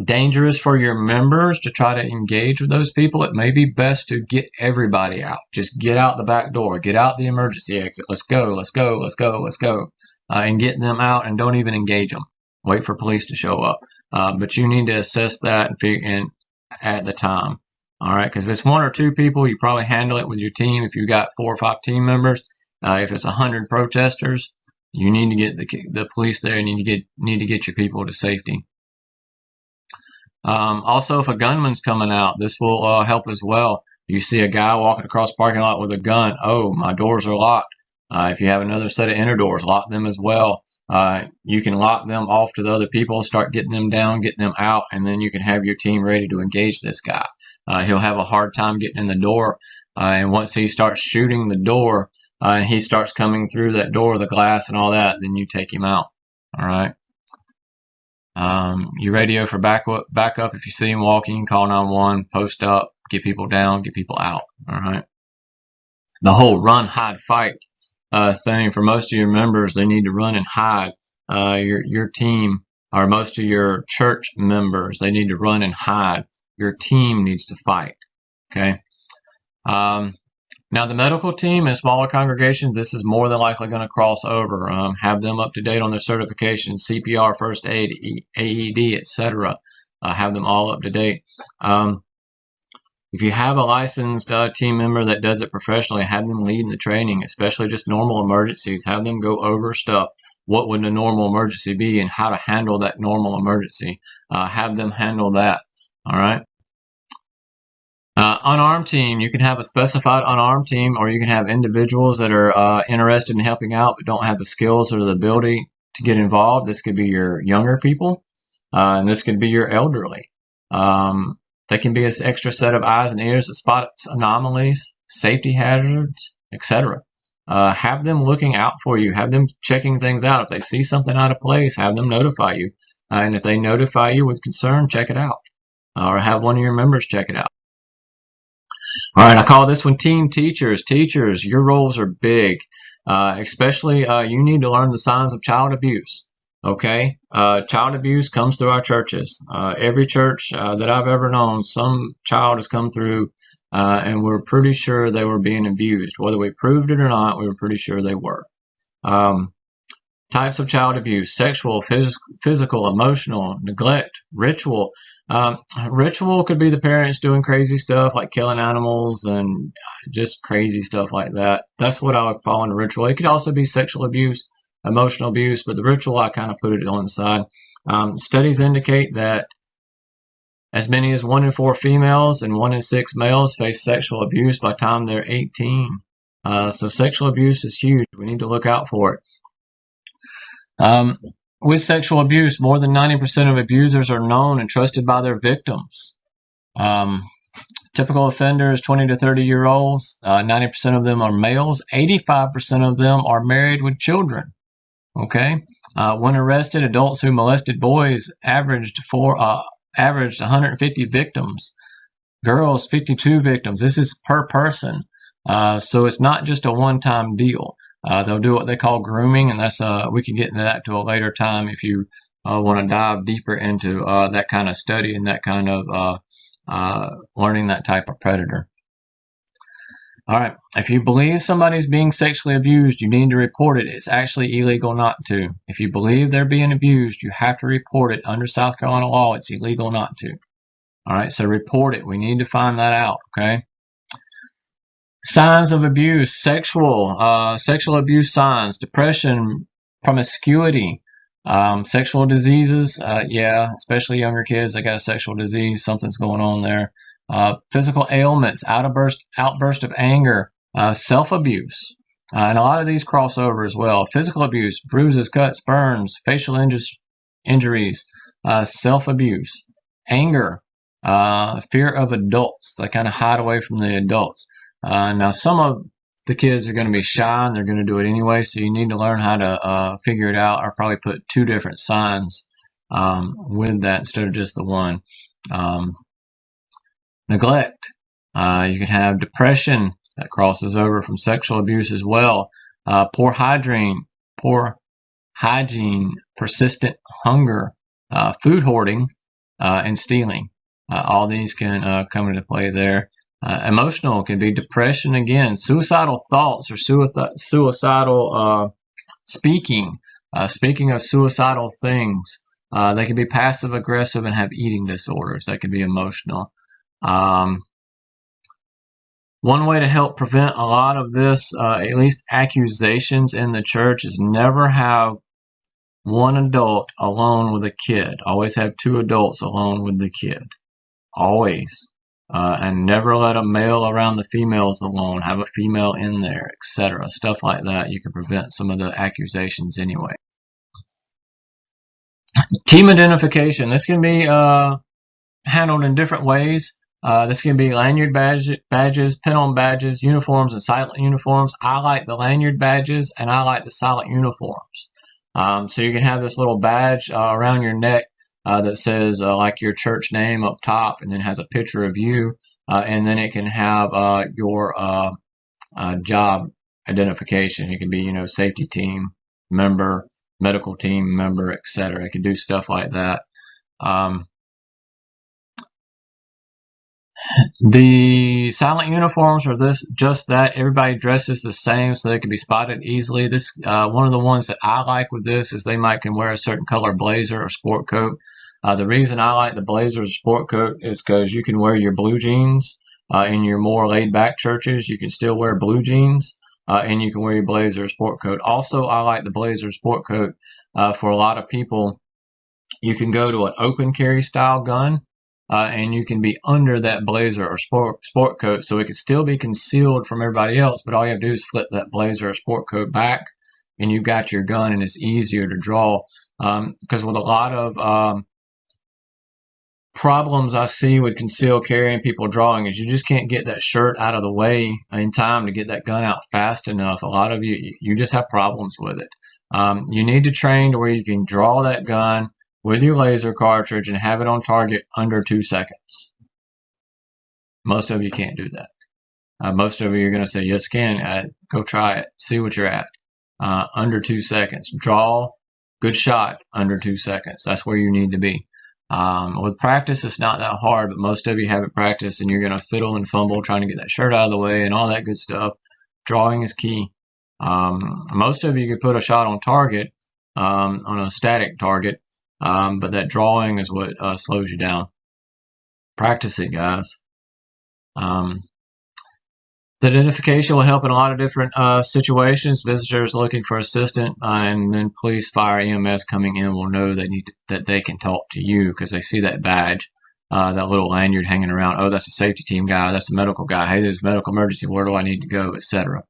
A: dangerous for your members to try to engage with those people, it may be best to get everybody out. Just get out the back door, get out the emergency exit. Let's go, let's go, let's go, let's go. And get them out, and don't even engage them. Wait for police to show up. But you need to assess that and at the time. All right, because if it's one or two people, you probably handle it with your team. If you've got 4 or 5 team members, if it's 100 protesters, you need to get the police there, and you need to get your people to safety. Also, if a gunman's coming out, this will help as well. You see a guy walking across the parking lot with a gun. Oh, my doors are locked. If you have another set of inner doors, lock them as well. You can lock them off to the other people, start getting them down, getting them out, and then you can have your team ready to engage this guy. He'll have a hard time getting in the door, and once he starts shooting the door, and he starts coming through that door, the glass and all that, then you take him out. All right. You radio for backup. If you see him walking, call 911, post up, get people down, get people out. All right. The whole run, hide, fight thing, for most of your members, they need to run and hide. Your team, or most of your church members, they need to run and hide. your team needs to fight. Okay. Now, the medical team in smaller congregations, this is more than likely going to cross over. Have them up to date on their certifications, CPR, first aid, AED, etc. Have them all up to date. If you have a licensed team member that does it professionally, have them lead the training, especially just normal emergencies. Have them go over stuff. What would a normal emergency be and how to handle that normal emergency. Have them handle that. All right. Unarmed team, you can have a specified unarmed team, or you can have individuals that are interested in helping out but don't have the skills or the ability to get involved. This could be your younger people, and this could be your elderly. They can be an extra set of eyes and ears that spot anomalies, safety hazards, etc. Have them looking out for you. Have them checking things out. If they see something out of place, have them notify you. And if they notify you with concern, check it out. Or have one of your members check it out. All right, I call this one team teachers. Teachers, your roles are big, especially you need to learn the signs of child abuse. Okay, child abuse comes through our churches. Every church that I've ever known, some child has come through, and we're pretty sure they were being abused. Whether we proved it or not, we were pretty sure they were. Types of child abuse: sexual, physical, emotional, neglect, ritual. Ritual could be the parents doing crazy stuff like killing animals and just crazy stuff like that. That's what I would call into ritual. It could also be sexual abuse, emotional abuse, but the ritual, I kind of put it on the side. Studies indicate that as many as 1 in 4 females and 1 in 6 males face sexual abuse by the time they're 18. So sexual abuse is huge. We need to look out for it. With sexual abuse, more than 90% of abusers are known and trusted by their victims. Typical offenders, 20 to 30-year-olds, 90% of them are males, 85% of them are married with children. Okay? When arrested, adults who molested boys averaged 150 victims. Girls, 52 victims. This is per person. So it's not just a one-time deal. They'll do what they call grooming, and that's we can get into that to a later time if you want to dive deeper into that kind of study and that kind of learning that type of predator. All right, if you believe somebody's being sexually abused, you need to report it. It's actually illegal not to. If you believe they're being abused, you have to report it. Under South Carolina law, it's illegal not to. All right, so report it. We need to find that out, okay? Signs of abuse: sexual abuse signs, depression, promiscuity, sexual diseases. Yeah, especially younger kids, they got a sexual disease. Something's going on there. Physical ailments, outburst of anger, self-abuse, and a lot of these cross over as well. Physical abuse: bruises, cuts, burns, facial injuries, self-abuse, anger, fear of adults. They kind of hide away from the adults. Now, some of the kids are going to be shy and they're going to do it anyway, so you need to learn how to figure it out, or probably put 2 different signs with that instead of just the one. Neglect. You can have depression that crosses over from sexual abuse as well. Poor hygiene, persistent hunger, food hoarding, and stealing. All these can come into play there. Emotional can be depression again, suicidal thoughts or suicidal speaking, speaking of suicidal things. They can be passive aggressive and have eating disorders. That can be emotional. One way to help prevent a lot of this, at least accusations in the church, is never have one adult alone with a kid. Always have 2 adults alone with the kid. Always. And never let a male around the females alone. Have a female in there, etc. Stuff like that. You can prevent some of the accusations anyway. Team identification. This can be handled in different ways. This can be lanyard badges, pin-on badges, uniforms, and silent uniforms. I like the lanyard badges, and I like the silent uniforms. So you can have this little badge around your neck that says like your church name up top, and then has a picture of you, and then it can have your job identification. It can be, safety team member, medical team member, etc. It can do stuff like that. The silent uniforms are just that everybody dresses the same so they can be spotted easily. This one of the ones that I like with this is they might can wear a certain color blazer or sport coat. The reason I like the blazer or sport coat is because you can wear your blue jeans in your more laid back churches. You can still wear blue jeans and you can wear your blazer or sport coat. Also, I like the blazer or sport coat for a lot of people. You can go to an open carry style gun, and you can be under that blazer or sport coat, so it can still be concealed from everybody else. But all you have to do is flip that blazer or sport coat back, and you've got your gun, and it's easier to draw. Because with a lot of problems I see with concealed carry and people drawing is you just can't get that shirt out of the way in time to get that gun out fast enough. A lot of you just have problems with it. You need to train to where you can draw that gun with your laser cartridge and have it on target under 2 seconds. Most of you can't do that. Most of you are going to say, yes, can. Go try it. See what you're at. Under 2 seconds. Draw, good shot, under 2 seconds. That's where you need to be. With practice, it's not that hard, but most of you haven't practiced and you're going to fiddle and fumble trying to get that shirt out of the way and all that good stuff. Drawing is key. Most of you could put a shot on target, on a static target, but that drawing is what slows you down. Practice it, guys. The identification will help in a lot of different situations. Visitors looking for assistance, and then police, fire, EMS coming in will know that they can talk to you because they see that badge, that little lanyard hanging around. Oh, that's a safety team guy. That's the medical guy. Hey, there's a medical emergency. Where do I need to go, etc.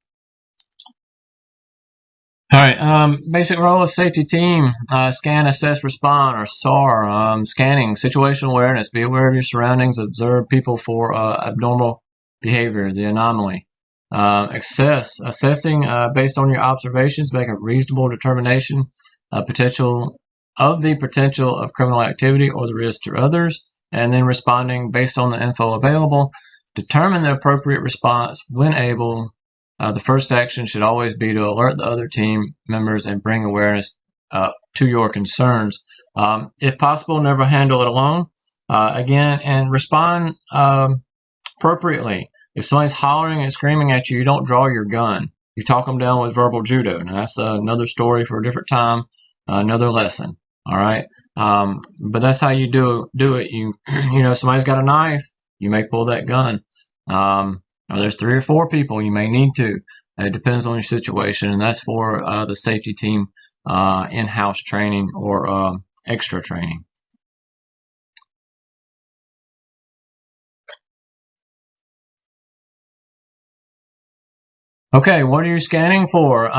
A: All right. Basic role of safety team: scan, assess, respond, or SAR. Scanning, situational awareness. Be aware of your surroundings. Observe people for abnormal behavior, the anomaly. Assessing based on your observations, make a reasonable determination potential of the potential of criminal activity or the risk to others, and then responding based on the info available. Determine the appropriate response when able. The first action should always be to alert the other team members and bring awareness to your concerns. If possible, never handle it alone. Again, and respond appropriately. If somebody's hollering and screaming at you, you don't draw your gun. You talk them down with verbal judo. Now that's another story for a different time, another lesson. All right, but that's how you do it. Somebody's got a knife, you may pull that gun. Or there's 3 or 4 people, you may need to. It depends on your situation, and that's for the safety team in-house training or extra training. Okay, what are you scanning for?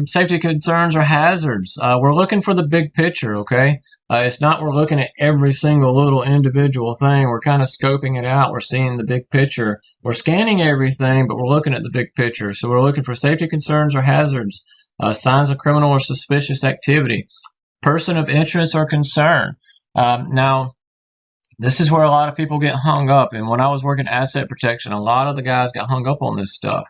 A: Safety concerns or hazards. We're looking for the big picture, okay? It's not we're looking at every single little individual thing. We're kind of scoping it out. We're seeing the big picture. We're scanning everything, but we're looking at the big picture. So we're looking for safety concerns or hazards, signs of criminal or suspicious activity, person of interest or concern. Now, this is where a lot of people get hung up. And when I was working asset protection, a lot of the guys got hung up on this stuff.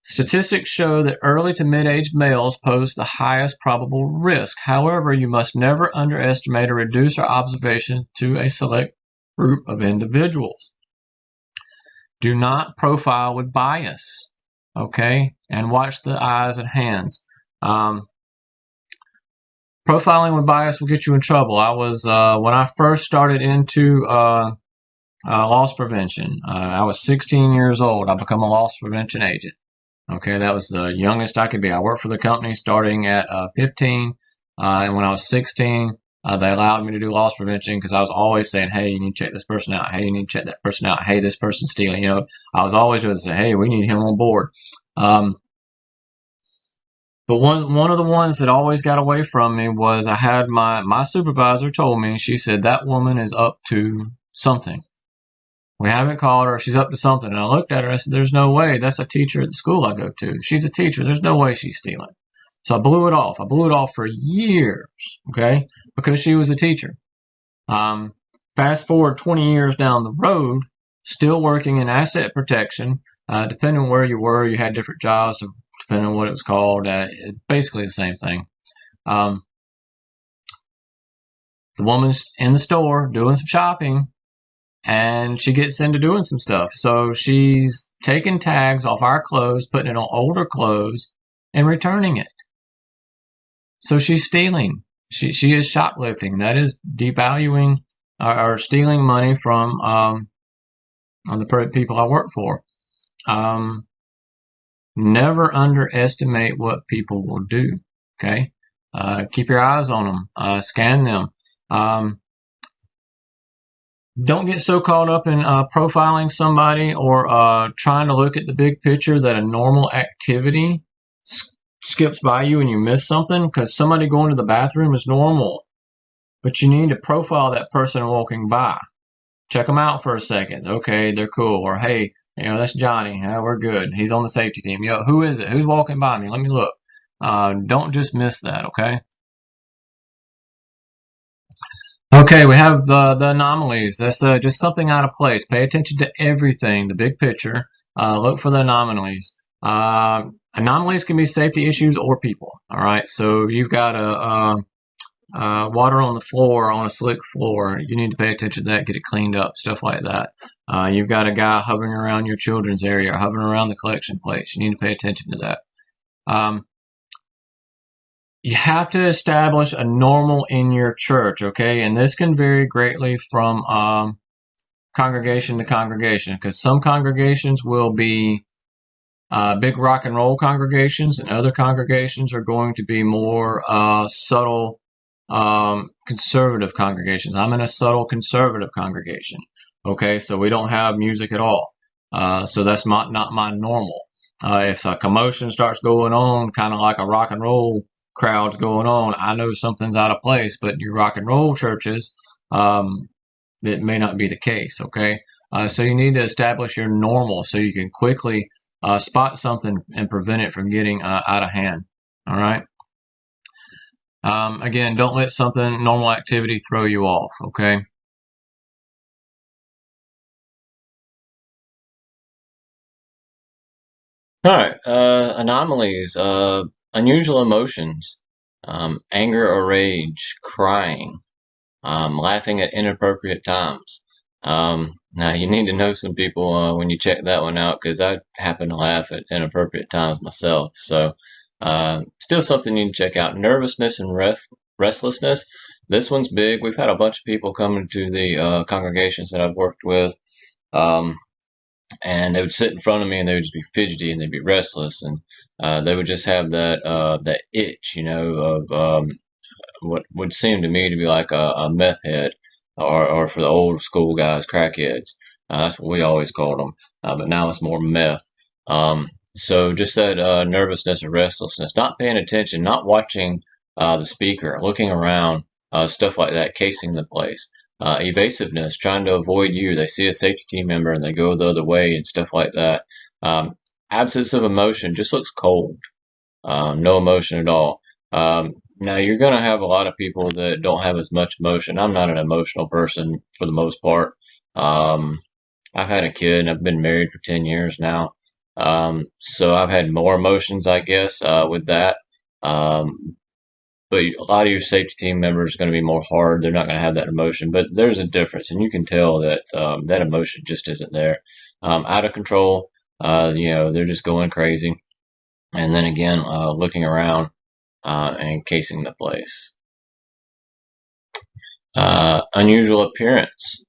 A: Statistics show that early to mid-aged males pose the highest probable risk. However, you must never underestimate or reduce our observation to a select group of individuals. Do not profile with bias, okay? And watch the eyes and hands. Profiling with bias will get you in trouble. I was when I first started into loss prevention. I was 16 years old. I became a loss prevention agent. Okay, that was the youngest I could be. I worked for the company starting at 15, and when I was 16, they allowed me to do loss prevention because I was always saying, hey, you need to check this person out. Hey, you need to check that person out. Hey, this person's stealing. I was always doing this. Hey, we need him on board. But one of the ones that always got away from me was I had my supervisor told me, she said, that woman is up to something. We haven't called her. She's up to something. And I looked at her and I said, there's no way. That's a teacher at the school I go to. She's a teacher. There's no way she's stealing. So I blew it off. I blew it off for years, okay, because she was a teacher. Fast forward 20 years down the road, still working in asset protection. Depending on where you were, you had different jobs, depending on what it was called. Basically the same thing. The woman's in the store doing some shopping. and she gets into doing some stuff. So she's taking tags off our clothes, putting it on older clothes, and returning it. So she's stealing. She is shoplifting. That is devaluing or stealing money from the people I work for. Um, Never underestimate what people will do. Okay, keep your eyes on them. Scan them. Don't get so caught up in profiling somebody or trying to look at the big picture that a normal activity skips by you and you miss something, because somebody going to the bathroom is normal, but you need to profile that person walking by. Check them out for a second. Okay, they're cool. Or hey, that's Johnny. We're good. He's on the safety team. Who is it? Who's walking by me? Let me look. Don't just miss that. Okay. Okay, we have the anomalies. That's just something out of place. Pay attention to everything, the big picture. Look for the anomalies. Anomalies can be safety issues or people. All right, so you've got water on the floor, on a slick floor. You need to pay attention to that, get it cleaned up, stuff like that. You've got a guy hovering around your children's area, hovering around the collection plates. You need to pay attention to that. You have to establish a normal in your church, okay? And this can vary greatly from congregation to congregation, because some congregations will be big rock and roll congregations, and other congregations are going to be more subtle conservative congregations. I'm in a subtle conservative congregation, okay? So we don't have music at all. So that's not my normal. If a commotion starts going on, kind of like a rock and roll crowd's going on, I know something's out of place. But your rock and roll churches, it may not be the case, okay? So you need to establish your normal so you can quickly spot something and prevent it from getting out of hand, all right? Again, don't let something, normal activity, throw you off, okay? All right, anomalies, unusual emotions, anger or rage, crying, laughing at inappropriate times. Now, you need to know some people when you check that one out, because I happen to laugh at inappropriate times myself. So, still something you need to check out. Nervousness and restlessness. This one's big. We've had a bunch of people come into the congregations that I've worked with. And they would sit in front of me and they would just be fidgety and they'd be restless, and they would just have that itch, of what would seem to me to be like a meth head, or for the old school guys, crackheads. That's what we always called them, but now it's more meth. So just that nervousness or restlessness, not paying attention, not watching the speaker, looking around, stuff like that, casing the place. Evasiveness, trying to avoid you. They see a safety team member and they go the other way and stuff like that. Absence of emotion, just looks cold. No emotion at all. Now you're going to have a lot of people that don't have as much emotion. I'm not an emotional person for the most part. I've had a kid and I've been married for 10 years now. So I've had more emotions, I guess, with that. But a lot of your safety team members are going to be more hard. They're not going to have that emotion, but there's a difference, and you can tell that that emotion just isn't there. Out of control, they're just going crazy. And then again, looking around and casing the place. Unusual appearance,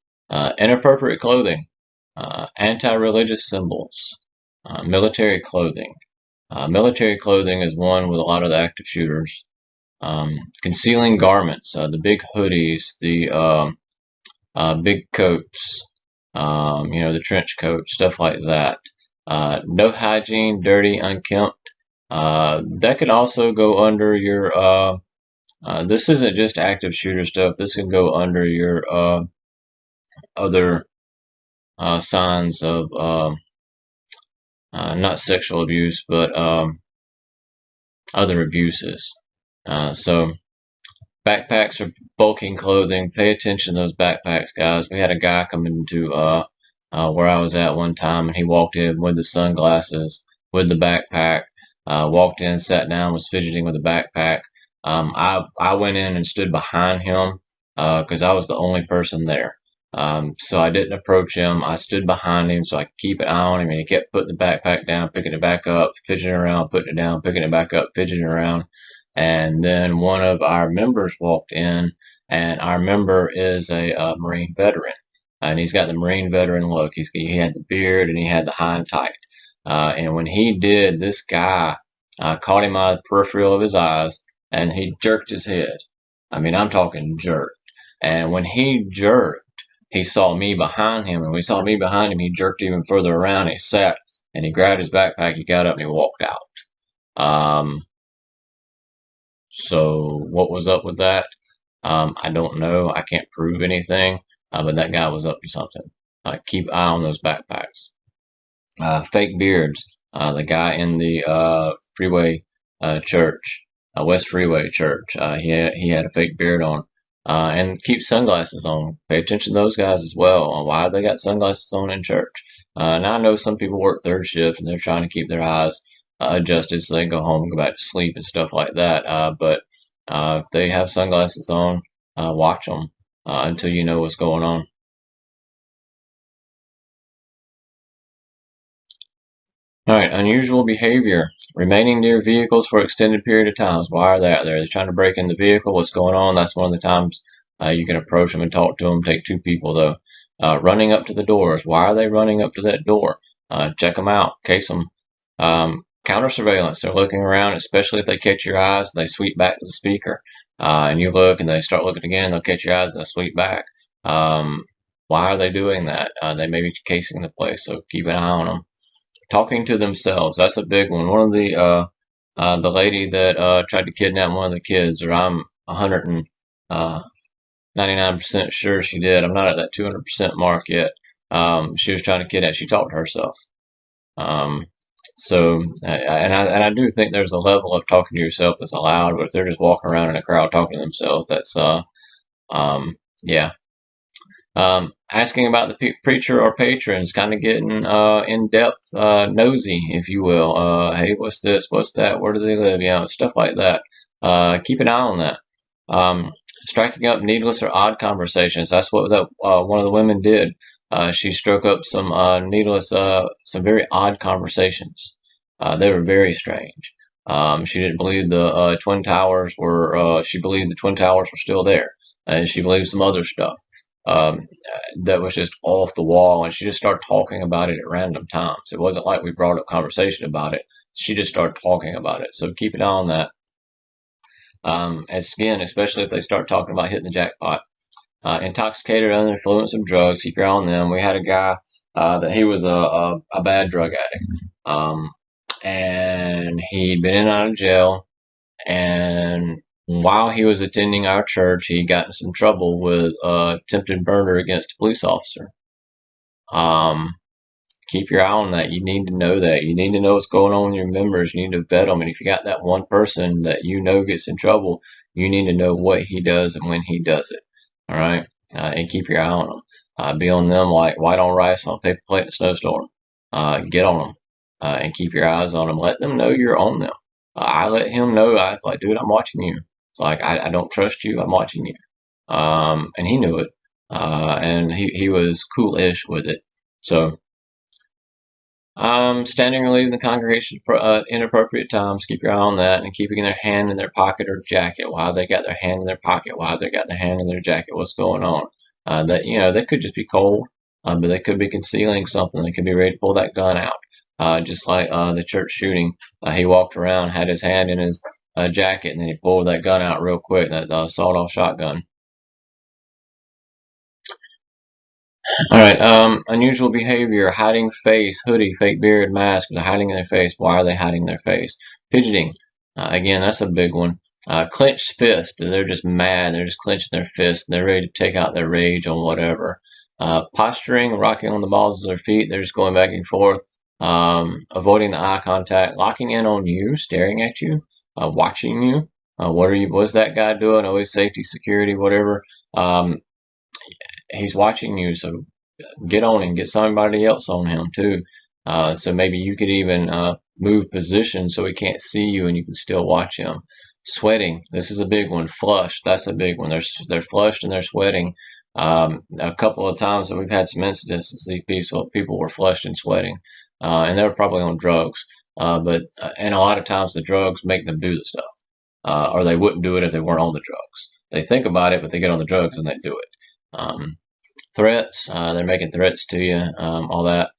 A: inappropriate clothing, anti-religious symbols, military clothing. Military clothing is one with a lot of the active shooters. Concealing garments, the big hoodies, the big coats, the trench coat, stuff like that. No hygiene, dirty, unkempt. That could also go under your, this isn't just active shooter stuff. This can go under your other signs of not sexual abuse, but other abuses. So backpacks are bulking clothing. Pay attention to those backpacks, guys. We had a guy come into where I was at one time, and he walked in with the sunglasses, with the backpack. Walked in, sat down, was fidgeting with the backpack. I went in and stood behind him because I was the only person there. So I didn't approach him. I stood behind him so I could keep an eye on him, and he kept putting the backpack down, picking it back up, fidgeting around, putting it down, picking it back up, fidgeting around. And then one of our members walked in, and our member is a Marine veteran, and he's got the Marine veteran look. He had the beard and he had the high and tight. And when he did, this guy caught him out of the peripheral of his eyes, and he jerked his head. I mean, I'm talking jerk. And when he jerked, he saw me behind him, and when he saw me behind him, he jerked even further around. He sat and he grabbed his backpack. He got up and he walked out. So what was up with that? I don't know. I can't prove anything, but that guy was up to something. Keep an eye on those backpacks. Fake beards. The guy in the freeway church, West Freeway Church, he had a fake beard on. And keep sunglasses on. Pay attention to those guys as well. Why they got sunglasses on in church? Now I know some people work third shift and they're trying to keep their eyes adjusted so they can go home and go back to sleep and stuff like that. But if they have sunglasses on, watch them until you know what's going on. All right, unusual behavior. Remaining near vehicles for extended period of times. Why are they out there? They're trying to break in the vehicle. What's going on? That's one of the times you can approach them and talk to them. Take two people, though. Running up to the doors. Why are they running up to that door? Check them out. Case them. Counter surveillance. They're looking around, especially if they catch your eyes. They sweep back to the speaker. And you look and they start looking again. They'll catch your eyes and they'll sweep back. Why are they doing that? They may be casing the place, so keep an eye on them. Talking to themselves. That's a big one. One of the lady that tried to kidnap one of the kids, or I'm 199% sure she did. I'm not at that 200% mark yet. She was trying to kidnap. She talked to herself. Um, and I do think there's a level of talking to yourself that's allowed, but if they're just walking around in a crowd talking to themselves, that's yeah. Asking about the preacher or patrons, kind of getting in depth, nosy, if you will. Hey, what's this? What's that? Where do they live? You know, stuff like that. Keep an eye on that. Striking up needless or odd conversations. That's what that one of the women did. She struck up some needless, some very odd conversations. They were very strange. She didn't believe the Twin Towers were. She believed the Twin Towers were still there, and she believed some other stuff um, that was just off the wall, and she just started talking about it at random times. It wasn't like we brought up conversation about it. She just started talking about it. So keep an eye on that. As again, especially if they start talking about hitting the jackpot. Intoxicated under the influence of drugs, keep your eye on them. We had a guy that he was a bad drug addict. And he'd been in and out of jail, and while he was attending our church, he got in some trouble with attempted murder against a police officer. Um, Keep your eye on that. You need to know that. You need to know what's going on with your members. You need to vet them. And if you got that one person that you know gets in trouble, you need to know what he does and when he does it. All right? And keep your eye on them. Be on them like white on rice on a paper plate in a snowstorm. Get on them and keep your eyes on them. Let them know you're on them. I let him know. I was like, dude, I'm watching you. It's like, I don't trust you. I'm watching you. And he knew it. And he was cool-ish with it. So, standing or leaving the congregation for inappropriate times. Keep your eye on that, and keeping their hand in their pocket or jacket. Why they got their hand in their pocket? Why they got their hand in their jacket? What's going on? That they could just be cold, but they could be concealing something. They could be ready to pull that gun out. Just like the church shooting, he walked around, had his hand in his jacket, and then he pulled that gun out real quick. That sawed-off shotgun. All right. Unusual behavior: hiding face, hoodie, fake beard, mask. They're hiding their face. Why are they hiding their face? Fidgeting. Again, that's a big one. Clenched fist. They're just mad. They're just clenching their fist. They're ready to take out their rage on whatever. Posturing, rocking on the balls of their feet. They're just going back and forth. Avoiding the eye contact. Locking in on you, staring at you, watching you. What are you? What's that guy doing? Always safety, security, whatever. He's watching you, so get on him, get somebody else on him too. So maybe you could even move position so he can't see you and you can still watch him. Sweating, this is a big one. Flushed, that's a big one. They're flushed and they're sweating. A couple of times that we've had some incidents, these people were flushed and sweating, and they were probably on drugs. And a lot of times the drugs make them do the stuff, or they wouldn't do it if they weren't on the drugs. They think about it, but they get on the drugs and they do it. Threats, they're making threats to you, all that.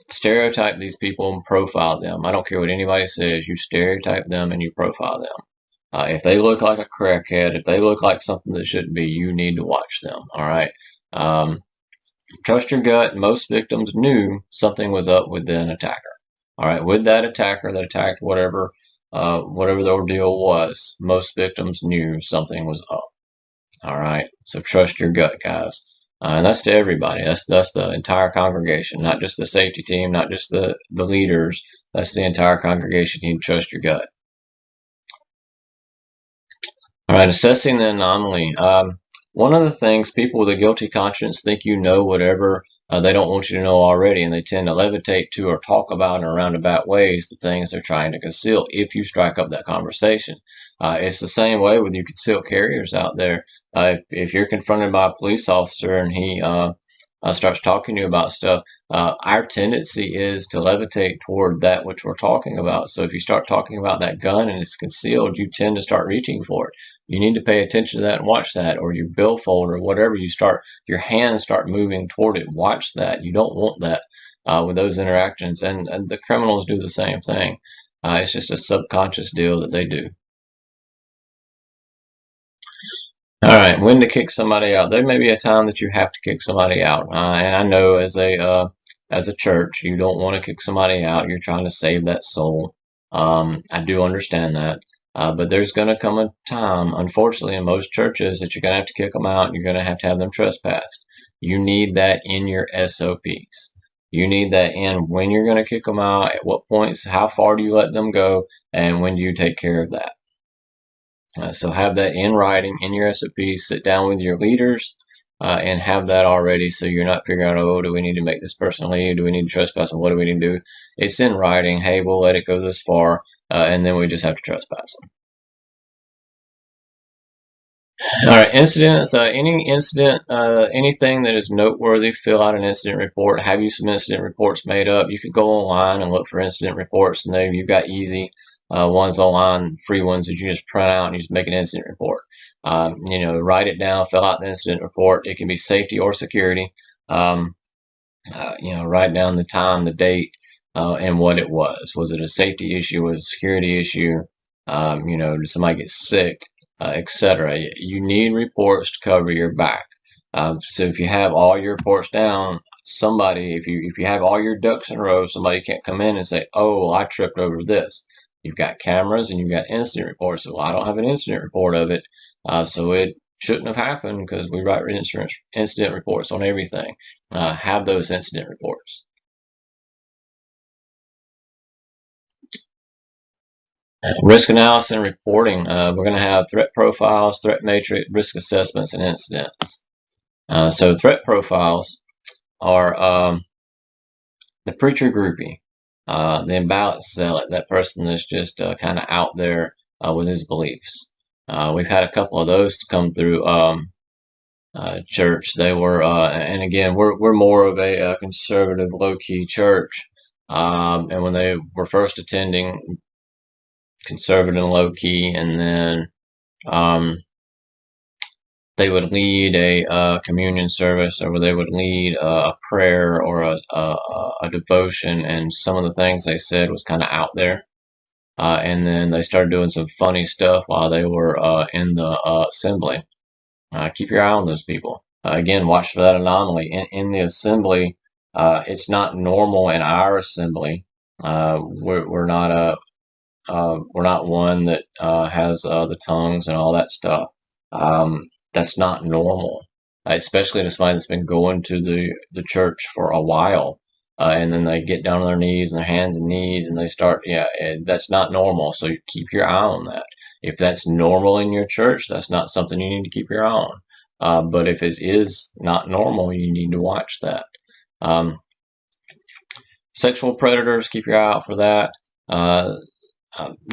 A: Stereotype these people and profile them. I don't care what anybody says, you stereotype them and you profile them. If they look like a crackhead, if they look like something that shouldn't be, you need to watch them. All right. Um, Trust your gut. Most victims knew something was up with an attacker. All right. With that attacker that attacked whatever the ordeal was, most victims knew something was up. All right. So trust your gut, guys. And that's to everybody. That's the entire congregation, not just the safety team, not just the leaders. That's the entire congregation. You need to trust your gut. All right, assessing the anomaly. One of the things people with a guilty conscience think you know whatever they don't want you to know already, and they tend to levitate to or talk about in roundabout ways the things they're trying to conceal if you strike up that conversation. It's the same way with you concealed carriers out there. If you're confronted by a police officer and he starts talking to you about stuff, our tendency is to levitate toward that which we're talking about. So if you start talking about that gun and it's concealed, you tend to start reaching for it. You need to pay attention to that and watch that, or your billfold or whatever. Your hands start moving toward it. Watch that. You don't want that with those interactions, and the criminals do the same thing. It's just a subconscious deal that they do. All right, when to kick somebody out? There may be a time that you have to kick somebody out, and I know as a church, you don't want to kick somebody out. You're trying to save that soul. I do understand that, but there's going to come a time, unfortunately, in most churches, that you're going to have to kick them out. And you're going to have them trespassed. You need that in your SOPs. You need that in when you're going to kick them out. At what points? How far do you let them go? And when do you take care of that? So have that in writing in your SOPs. Sit down with your leaders and have that already, so you're not figuring out, oh, do we need to make this person leave? Do we need to trespass them? What do we need to do? It's in writing. Hey, we'll let it go this far, and then we just have to trespass them. All right, incidents. Any incident, anything that is noteworthy, fill out an incident report. Have you some incident reports made up? You could go online and look for incident reports, and then you've got easy ones online, free ones that you just print out and you just make an incident report. Write it down, fill out the incident report. It can be safety or security. Um, write down the time, the date, and what it was. Was it a safety issue? Was it a security issue? Did somebody get sick? Etc. You need reports to cover your back. So if you have all your reports down, if you have all your ducks in a row, somebody can't come in and say, "Oh, well, I tripped over this." You've got cameras and you've got incident reports. So, well, I don't have an incident report of it, so it shouldn't have happened because we write incident reports on everything. Have those incident reports. Risk analysis and reporting. We're going to have threat profiles, threat matrix, risk assessments, and incidents. So threat profiles are the preacher groupie, the imbalanced zealot, that person that's just kind of out there with his beliefs. We've had a couple of those come through church. They were, and again, we're more of a conservative, low-key church. And when they were first attending, conservative and low-key, and then um, they would lead a communion service, or they would lead a prayer or a devotion, and some of the things they said was kind of out there. And then they started doing some funny stuff while they were in the assembly. Keep your eye on those people. Again, watch for that anomaly. In the assembly, it's not normal in our assembly. We're not one that has the tongues and all that stuff. That's not normal, especially to somebody that's been going to the church for a while. And then they get down on their knees and their hands and knees and they start, yeah, that's not normal. So you keep your eye on that. If that's normal in your church, that's not something you need to keep your eye on. But if it is not normal, you need to watch that. Um, Sexual predators, keep your eye out for that. Your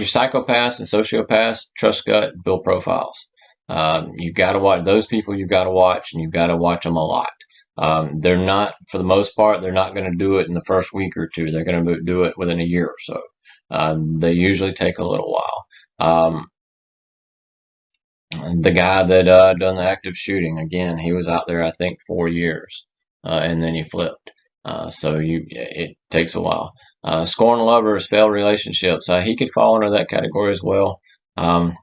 A: psychopaths and sociopaths, trust gut, build profiles. You've got to watch those people. You've got to watch, and you've got to watch them a lot. They're not, for the most part, they're not going to do it in the first week or two. They're going to do it within a year or so. They usually take a little while. The guy that done the active shooting, again, he was out there, I think, 4 years, and then he flipped. So it takes a while. Scorn lovers, failed relationships. He could fall under that category as well. Um,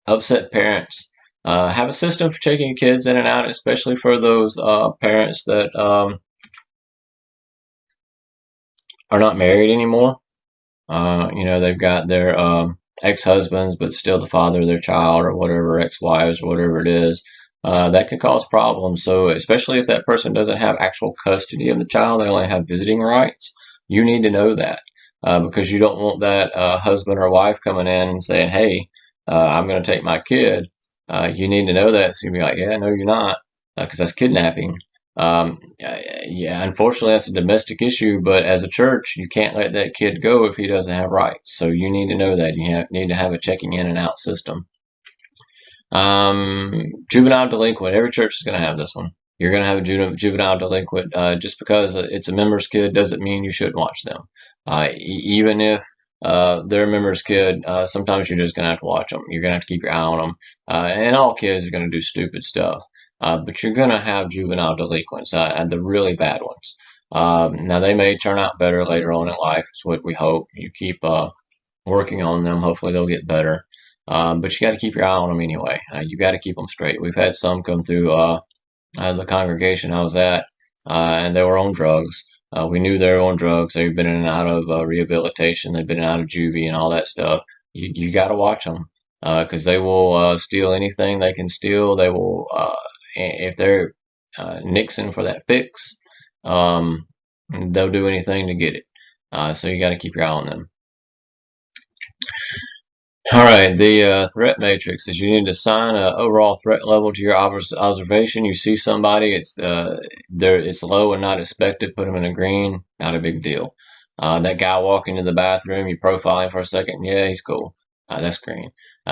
A: Upset parents. Have a system for checking your kids in and out, especially for those parents that are not married anymore. They've got their ex-husbands, but still the father of their child or whatever, ex-wives or whatever it is. That could cause problems. So, especially if that person doesn't have actual custody of the child, they only have visiting rights. You need to know that because you don't want that husband or wife coming in and saying, "Hey, I'm going to take my kid." You need to know that. So you'll be like, "Yeah, no, you're not," because that's kidnapping. Yeah, unfortunately, that's a domestic issue, but as a church, you can't let that kid go if he doesn't have rights. So you need to know that. Need to have a checking in and out system. Juvenile delinquent. Every church is going to have this one. You're going to have a juvenile delinquent. Just because it's a member's kid doesn't mean you shouldn't watch them. Even if they're a member's kid, sometimes you're just going to have to watch them. You're going to have to keep your eye on them. And all kids are going to do stupid stuff. But you're going to have juvenile delinquents, and the really bad ones. Now, they may turn out better later on in life, is what we hope. You keep working on them. Hopefully, they'll get better. But you got to keep your eye on them anyway. You got to keep them straight. We've had some come through the congregation I was at, and they were on drugs. We knew they were on drugs. They've been in and out of rehabilitation. They've been out of juvie and all that stuff. You got to watch them because they will steal anything they can steal. They will, if they're nixing for that fix, um, they'll do anything to get it. So you got to keep your eye on them. All right, the threat matrix is you need to assign an overall threat level to your observation. You see somebody, it's low and not expected, put them in a green, not a big deal. That guy walking to the bathroom, you profile him for a second, yeah, he's cool. That's green.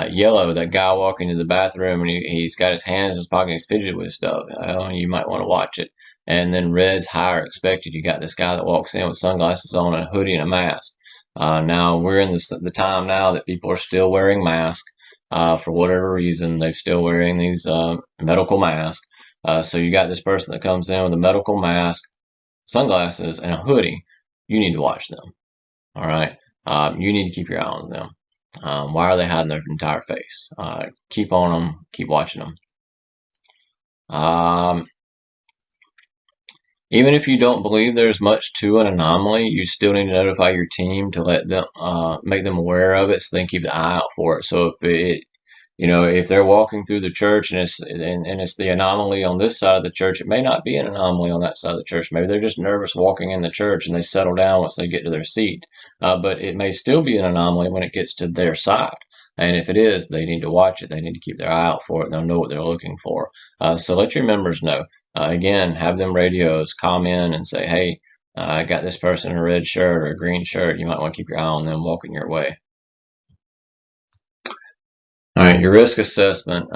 A: Yellow, that guy walking to the bathroom and he's got his hands in his pocket, he's fidgeting with stuff. You might want to watch it. And then red's higher expected. You got this guy that walks in with sunglasses on, a hoodie, and a mask. Now we're in the time now that people are still wearing masks for whatever reason. They're still wearing these medical masks. So you got this person that comes in with a medical mask, sunglasses, and a hoodie. You need to watch them. All right. You need to keep your eye on them. Why are they hiding their entire face? Keep on them. Keep watching them. Even if you don't believe there's much to an anomaly, you still need to notify your team to let them make them aware of it, so they can keep the eye out for it. So if they're walking through the church and it's the anomaly on this side of the church, it may not be an anomaly on that side of the church. Maybe they're just nervous walking in the church and they settle down once they get to their seat. But it may still be an anomaly when it gets to their side. And if it is, they need to watch it. They need to keep their eye out for it. They'll know what they're looking for. So let your members know. Again, have them radios come in and say, hey, I got this person in a red shirt or a green shirt. You might want to keep your eye on them walking your way. All right, your risk assessment.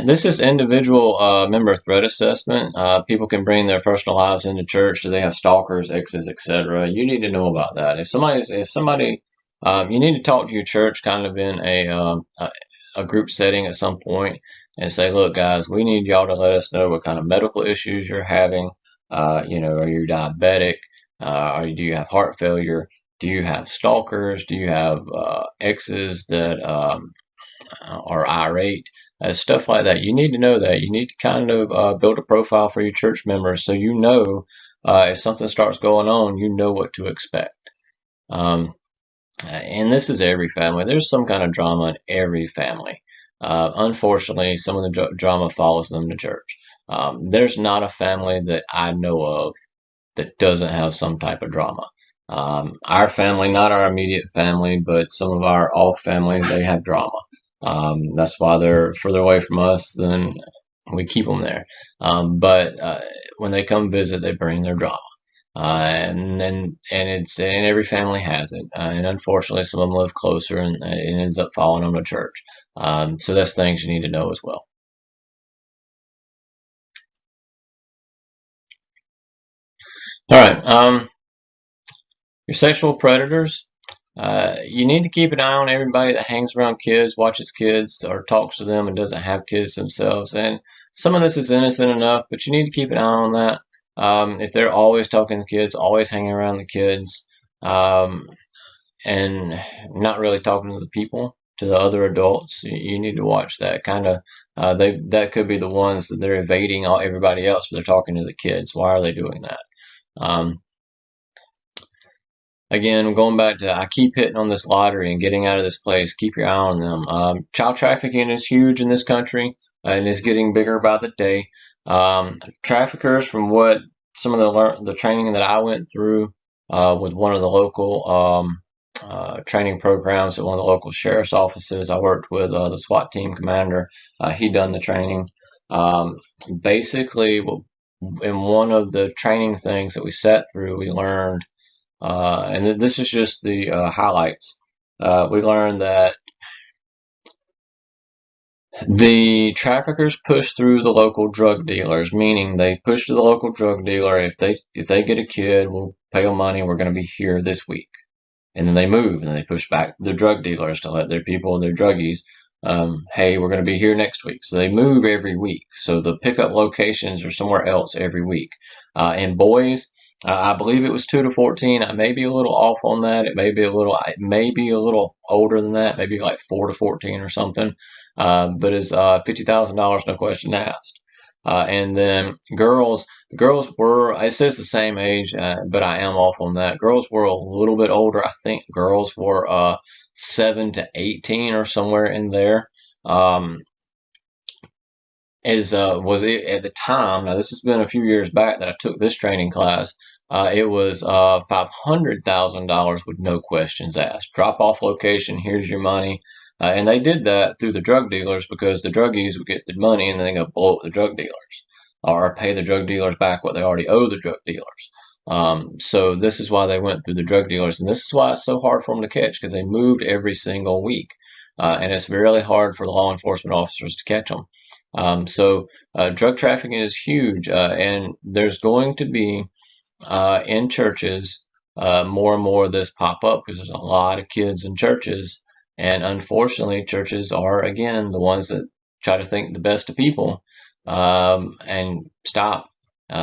A: This is individual member threat assessment. People can bring their personal lives into church. Do they have stalkers, exes, etc.? You need to know about that. If somebody, you need to talk to your church kind of in a group setting at some point and say, look, guys, we need y'all to let us know what kind of medical issues you're having. Are you diabetic? Do you have heart failure? Do you have stalkers? Do you have exes that are irate? Stuff like that. You need to know that. You need to kind of build a profile for your church members so you know if something starts going on, you know what to expect. And this is every family. There's some kind of drama in every family. Unfortunately, some of the drama follows them to church. There's not a family that I know of that doesn't have some type of drama. Our family, not our immediate family, but some of our off families, they have drama. That's why they're further away from us than we keep them there. But when they come visit, they bring their drama. And every family has it. And unfortunately, some of them live closer and it ends up falling on the church. So that's things you need to know as well. All right. Your sexual predators. You need to keep an eye on everybody that hangs around kids, watches kids, or talks to them and doesn't have kids themselves. And some of this is innocent enough, but you need to keep an eye on that. If they're always talking to kids, always hanging around the kids, um, and not really talking to the people, to the other adults, you need to watch that. Kind of, that could be the ones that they're evading everybody else, but they're talking to the kids. Why are they doing that? Um, Again, going back to, I keep hitting on this lottery and getting out of this place. Keep your eye on them. Child trafficking is huge in this country, and is getting bigger by the day. Traffickers, from what some of the training that I went through with one of the local training programs at one of the local sheriff's offices, I worked with the SWAT team commander. He done the training. Um, Basically, in one of the training things that we sat through, we learned and this is just the highlights. We learned that the traffickers push through the local drug dealers, meaning they push to the local drug dealer. If they get a kid, we'll pay them money. We're going to be here this week. And then they move and they push back the drug dealers to let their people, their druggies, hey, we're going to be here next week. So they move every week. So the pickup locations are somewhere else every week. And boys, I believe it was 2 to 14. I may be a little off on that. It may be a little older than that, maybe like 4 to 14 or something. But it's $50,000, no question asked. And then girls, the girls were, it says the same age, but I am off on that. Girls were a little bit older. I think girls were 7 to 18 or somewhere in there. Um, as was it at the time. Now this has been a few years back that I took this training class. It was $500,000 with no questions asked. Drop off location. Here's your money. And they did that through the drug dealers because the druggies would get the money and then they go blow up the drug dealers or pay the drug dealers back what they already owe the drug dealers. So this is why they went through the drug dealers, and this is why it's so hard for them to catch because they moved every single week, and it's really hard for the law enforcement officers to catch them. Drug trafficking is huge, and there's going to be in churches more and more of this pop up because there's a lot of kids in churches, and unfortunately, churches are again the ones that try to think the best of people and stop.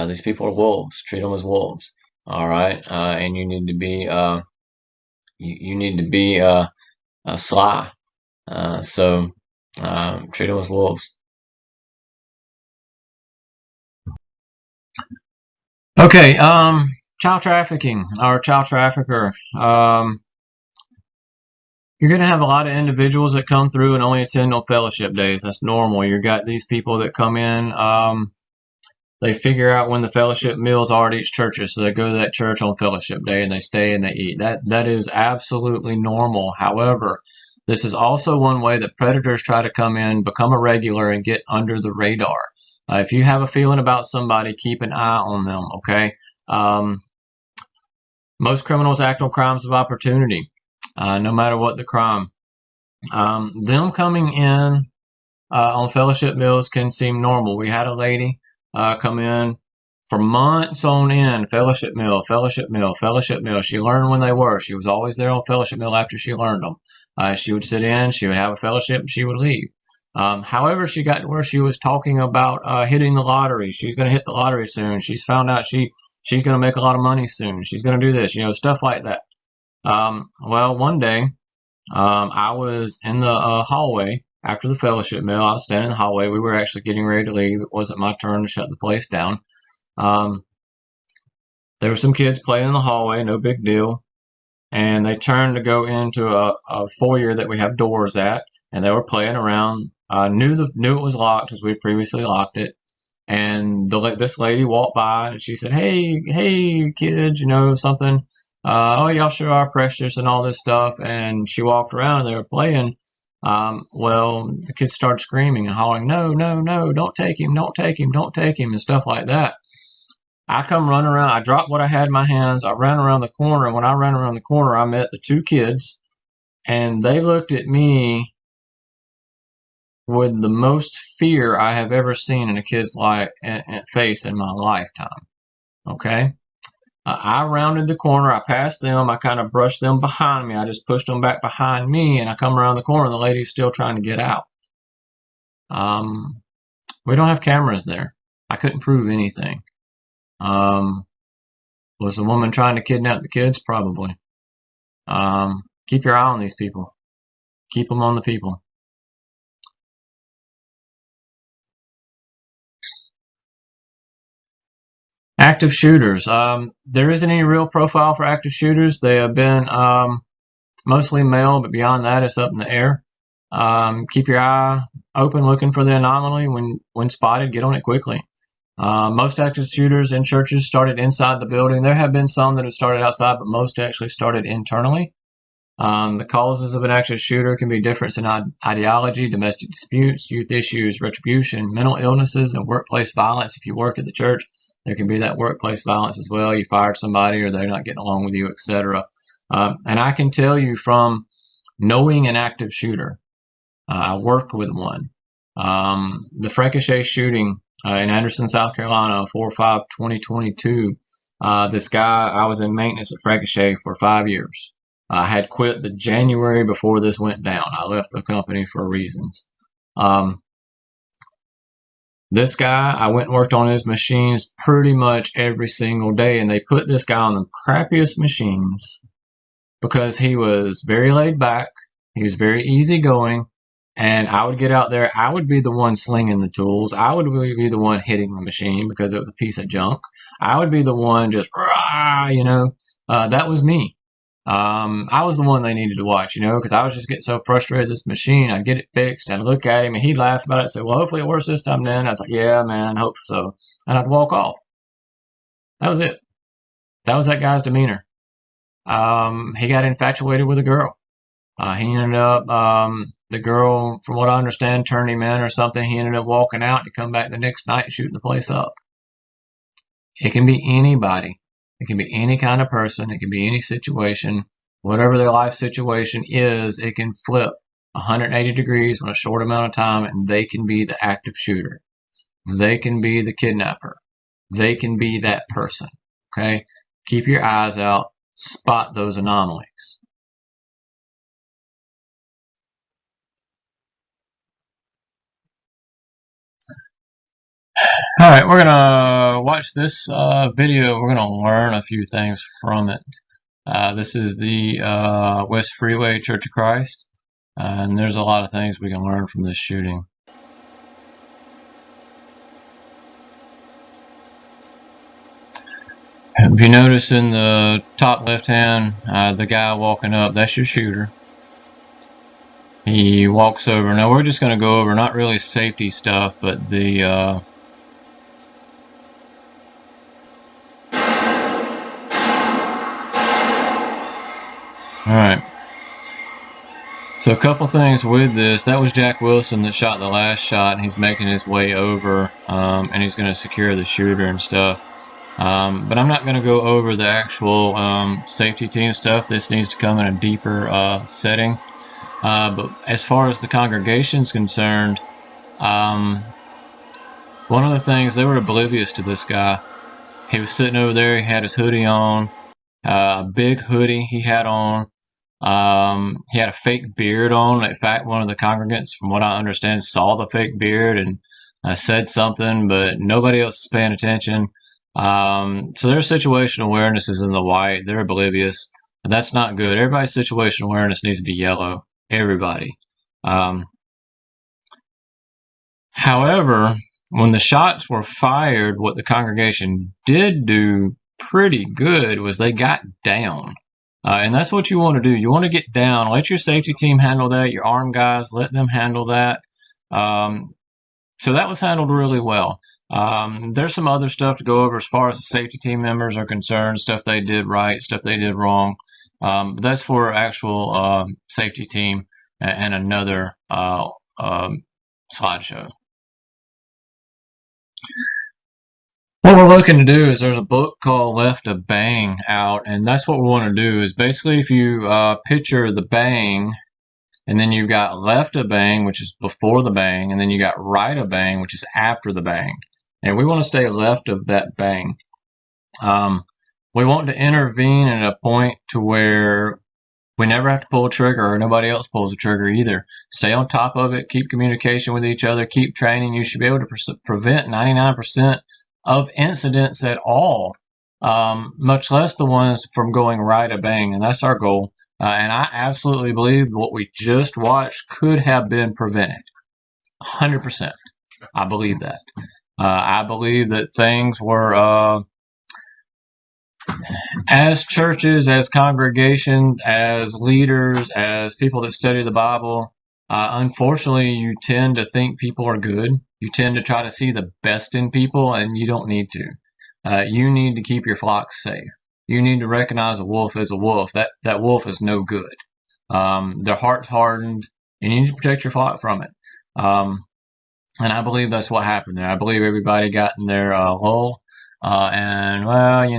A: These people are wolves. Treat them as wolves. All right, and you need to be you need to be sly. Treat them as wolves. Okay, child trafficking or child trafficker. You're going to have a lot of individuals that come through and only attend on fellowship days. That's normal. You got these people that come in. They figure out when the fellowship meals are at each churches, so they go to that church on fellowship day and they stay and they eat. That is absolutely normal. However, this is also one way that predators try to come in, become a regular, and get under the radar. If you have a feeling about somebody, keep an eye on them. Okay. Um, Most criminals act on crimes of opportunity, no matter what the crime. Them coming in on fellowship meals can seem normal. We had a lady come in for months on end, fellowship meal, fellowship meal, fellowship meal. She learned when they were. She was always there on fellowship meal after she learned them. She would sit in, she would have a fellowship, and she would leave. However, she got to where she was talking about hitting the lottery. She's going to hit the lottery soon. She's found out she's going to make a lot of money soon. She's going to do this, stuff like that. Well, one day, I was in the hallway after the fellowship meal. I was standing in the hallway. We were actually getting ready to leave. It wasn't my turn to shut the place down. Um, there were some kids playing in the hallway, no big deal. And they turned to go into a foyer that we have doors at, and they were playing around. Knew it was locked because we had previously locked it. And this lady walked by and she said, "Hey, kids, something. Oh, y'all sure are precious and all this stuff." And she walked around and they were playing. Well, the kids started screaming and hollering, "No, no, no, don't take him, don't take him, don't take him," and stuff like that. I come running around. I dropped what I had in my hands. I ran around the corner. And when I ran around the corner, I met the two kids and they looked at me with the most fear I have ever seen in a kid's face in my lifetime. Okay? I rounded the corner. I passed them. I kind of brushed them behind me. I just pushed them back behind me, and I come around the corner, and the lady's still trying to get out. We don't have cameras there. I couldn't prove anything. Was the woman trying to kidnap the kids? Probably. Keep your eye on these people. Keep them on the people. Active shooters. There isn't any real profile for active shooters. They have been mostly male, but beyond that, it's up in the air. Keep your eye open, looking for the anomaly. When spotted, get on it quickly. Most active shooters in churches started inside the building. There have been some that have started outside, but most actually started internally. The causes of an active shooter can be difference in ideology, domestic disputes, youth issues, retribution, mental illnesses, and workplace violence. If you work at the church, there can be that workplace violence as well. You fired somebody, or they're not getting along with you, etc. And I can tell you from knowing an active shooter, I worked with one. The Frankenshire shooting in Anderson, South Carolina, 4/5/2022. This guy, I was in maintenance at Frankenshire for 5 years. I had quit the January before this went down. I left the company for reasons. This guy, I went and worked on his machines pretty much every single day, and they put this guy on the crappiest machines because he was very laid back, he was very easygoing, and I would get out there, I would be the one slinging the tools, I would be the one hitting the machine because it was a piece of junk, I would be the one just, that was me. I was the one they needed to watch, because I was just getting so frustrated with this machine. I'd get it fixed, I'd look at him, and he'd laugh about it and say, well, hopefully it works this time then. I was like, yeah, man, hope so. And I'd walk off. That was it. That was that guy's demeanor. He got infatuated with a girl. He ended up, the girl, from what I understand, turned him in or something. He ended up walking out to come back the next night and shooting the place up. It can be anybody. It can be any kind of person. It can be any situation. Whatever their life situation is, it can flip 180 degrees in a short amount of time, and they can be the active shooter. They can be the kidnapper. They can be that person. Okay? Keep your eyes out. Spot those anomalies. All right, we're gonna watch this video. We're gonna learn a few things from it. This is the West Freeway Church of Christ, and there's a lot of things we can learn from this shooting. If you notice in the top left hand, the guy walking up, that's your shooter. He walks over. Now we're just going to go over not really safety stuff, but the Alright. So a couple things with this. That was Jack Wilson that shot the last shot, and he's making his way over, and he's going to secure the shooter and stuff. But I'm not going to go over the actual safety team stuff. This needs to come in a deeper setting. But as far as the congregation is concerned, one of the things, they were oblivious to this guy. He was sitting over there, he had his hoodie on, a big hoodie he had on. He had a fake beard on. In fact, one of the congregants, from what I understand, saw the fake beard and said something, but nobody else is paying attention. So their situational awareness is in the white. They're oblivious. That's not good. Everybody's situational awareness needs to be yellow. Everybody. However, when the shots were fired, what the congregation did do pretty good was they got down. And that's what you want to do. You want to get down. Let your safety team handle that. Your armed guys, let them handle that. So that was handled really well. There's some other stuff to go over as far as the safety team members are concerned, stuff they did right, stuff they did wrong. But that's for actual safety team and another slideshow. What we're looking to do is there's a book called Left to Bang out, and that's what we want to do is basically if you picture the bang and then you've got left of bang, which is before the bang, and then you got right of bang, which is after the bang. And we want to stay left of that bang. We want to intervene at a point to where we never have to pull a trigger, or nobody else pulls a trigger either. Stay on top of it, keep communication with each other, keep training. You should be able to prevent 99% of incidents at all, much less the ones from going right of bang, and that's our goal. And I absolutely believe what we just watched could have been prevented. 100%. I believe that. I believe that things were, as churches, as congregations, as leaders, as people that study the Bible, unfortunately, you tend to think people are good. You tend to try to see the best in people, and you don't need to. You need to keep your flock safe. You need to recognize a wolf as a wolf. That wolf is no good. Their heart's hardened, and you need to protect your flock from it. And I believe that's what happened there. I believe everybody got in their lull, and well,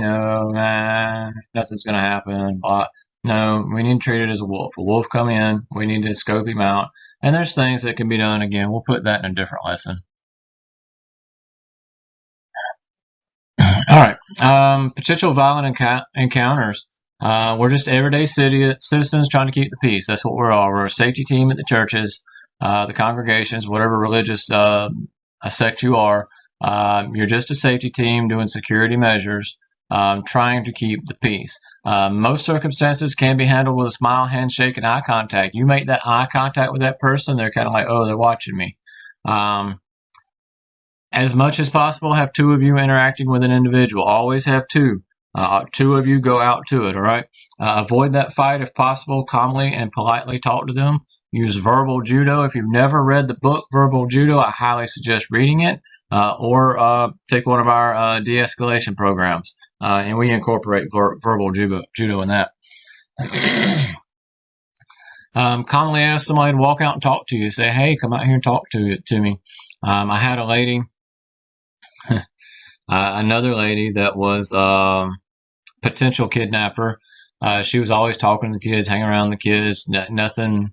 A: nothing's going to happen. But no, we need to treat it as a wolf. A wolf come in, we need to scope him out, and there's things that can be done. Again, we'll put that in a different lesson. All right. Potential violent encounters. We're just everyday citizens trying to keep the peace. That's what we're all. We're a safety team at the churches, the congregations, whatever religious sect you are. You're just a safety team doing security measures, trying to keep the peace. Most circumstances can be handled with a smile, handshake, and eye contact. You make that eye contact with that person, they're kind of like, oh, they're watching me. As much as possible, have two of you interacting with an individual. Always have two. Two of you go out to it, all right? Avoid that fight if possible. Calmly and politely talk to them. Use verbal judo. If you've never read the book Verbal Judo, I highly suggest reading it, or take one of our de-escalation programs, and we incorporate verbal judo in that. Commonly ask somebody to walk out and talk to you. Say, hey, come out here and talk to me. I had a lady, another lady that was potential kidnapper. She was always talking to the kids, hanging around the kids. Nothing,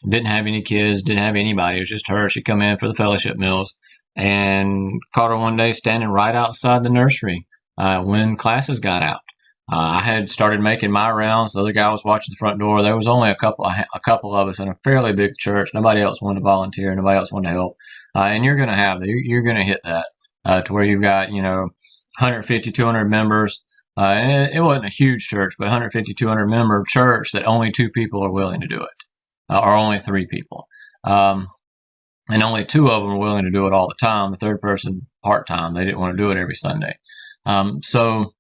A: didn't have any kids, didn't have anybody. It was just her. She'd come in for the fellowship meals, and caught her one day standing right outside the nursery when classes got out. I had started making my rounds. The other guy was watching the front door. There was only a couple of us in a fairly big church. Nobody else wanted to volunteer. Nobody else wanted to help. And you're going to have you're going to hit that to where you've got 150, 200 members. And it wasn't a huge church, but 150, 200 member church that only two people are willing to do it, or only three people. And only two of them are willing to do it all the time. The third person part time. They didn't want to do it every Sunday. So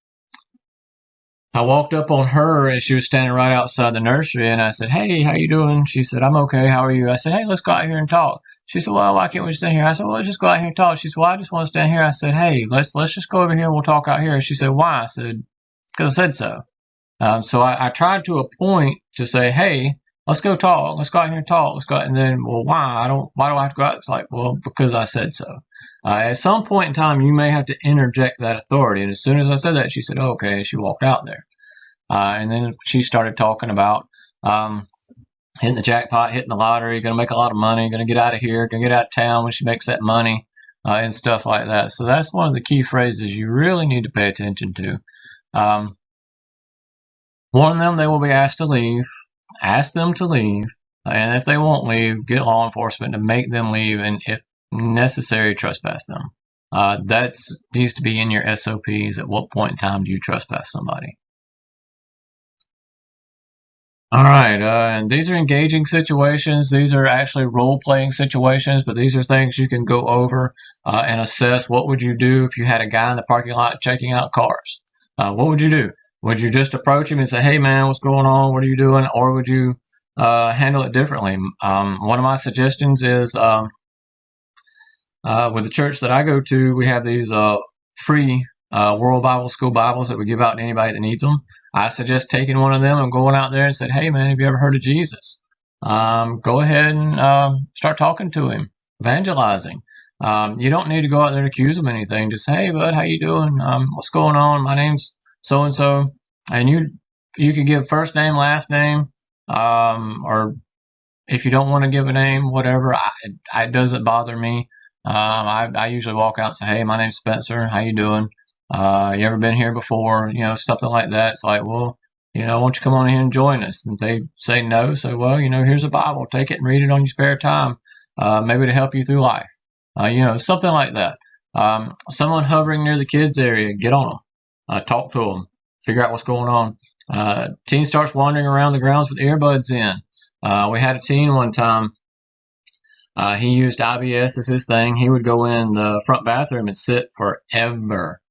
A: I walked up on her, and she was standing right outside the nursery, and I said, hey, how you doing? She said, I'm okay. How are you? I said, hey, let's go out here and talk. She said, well, why can't we stand here? I said, well, let's just go out here and talk. She said, well, I just want to stand here. I said, hey, let's just go over here and we'll talk out here. She said, why? I said, because I said so. So I tried to a point to say, hey, let's go talk. Let's go out here and talk. Let's go out. And then, well, why do I have to go out? It's like, well, because I said so. At some point in time, you may have to interject that authority. And as soon as I said that, she said, oh, okay. She walked out there. And then she started talking about hitting the jackpot, hitting the lottery, going to make a lot of money, going to get out of here, going to get out of town when she makes that money, and stuff like that. So that's one of the key phrases you really need to pay attention to. Warn them they will be asked to leave. Ask them to leave. And if they won't leave, get law enforcement to make them leave, and if necessary, trespass them. That needs to be in your SOPs. At what point in time do you trespass somebody? All right, and these are engaging situations. These are actually role-playing situations, but these are things you can go over and assess. What would you do if you had a guy in the parking lot checking out cars? What would you do? Would you just approach him and say, hey, man, what's going on? What are you doing? Or would you handle it differently? One of my suggestions is with the church that I go to, we have these free World Bible School Bibles that we give out to anybody that needs them. I suggest taking one of them and going out there and said, hey, man, have you ever heard of Jesus? Go ahead and start talking to him, evangelizing. You don't need to go out there and accuse him of anything. Just say, hey, bud, how you doing? What's going on? My name's so-and-so. And you can give first name, last name, or if you don't want to give a name, whatever, it doesn't bother me. I usually walk out and say, hey, my name's Spencer. How you doing? You ever been here before? You know, something like that. It's like, well, you know, why don't you come on in and join us? And if they say no, say, well, you know, here's a Bible. Take it and read it on your spare time, maybe to help you through life. You know, something like that. Someone hovering near the kids area, get on them, talk to them, figure out what's going on. Teen starts wandering around the grounds with earbuds in. We had a teen one time. He used IBS as his thing. He would go in the front bathroom and sit forever.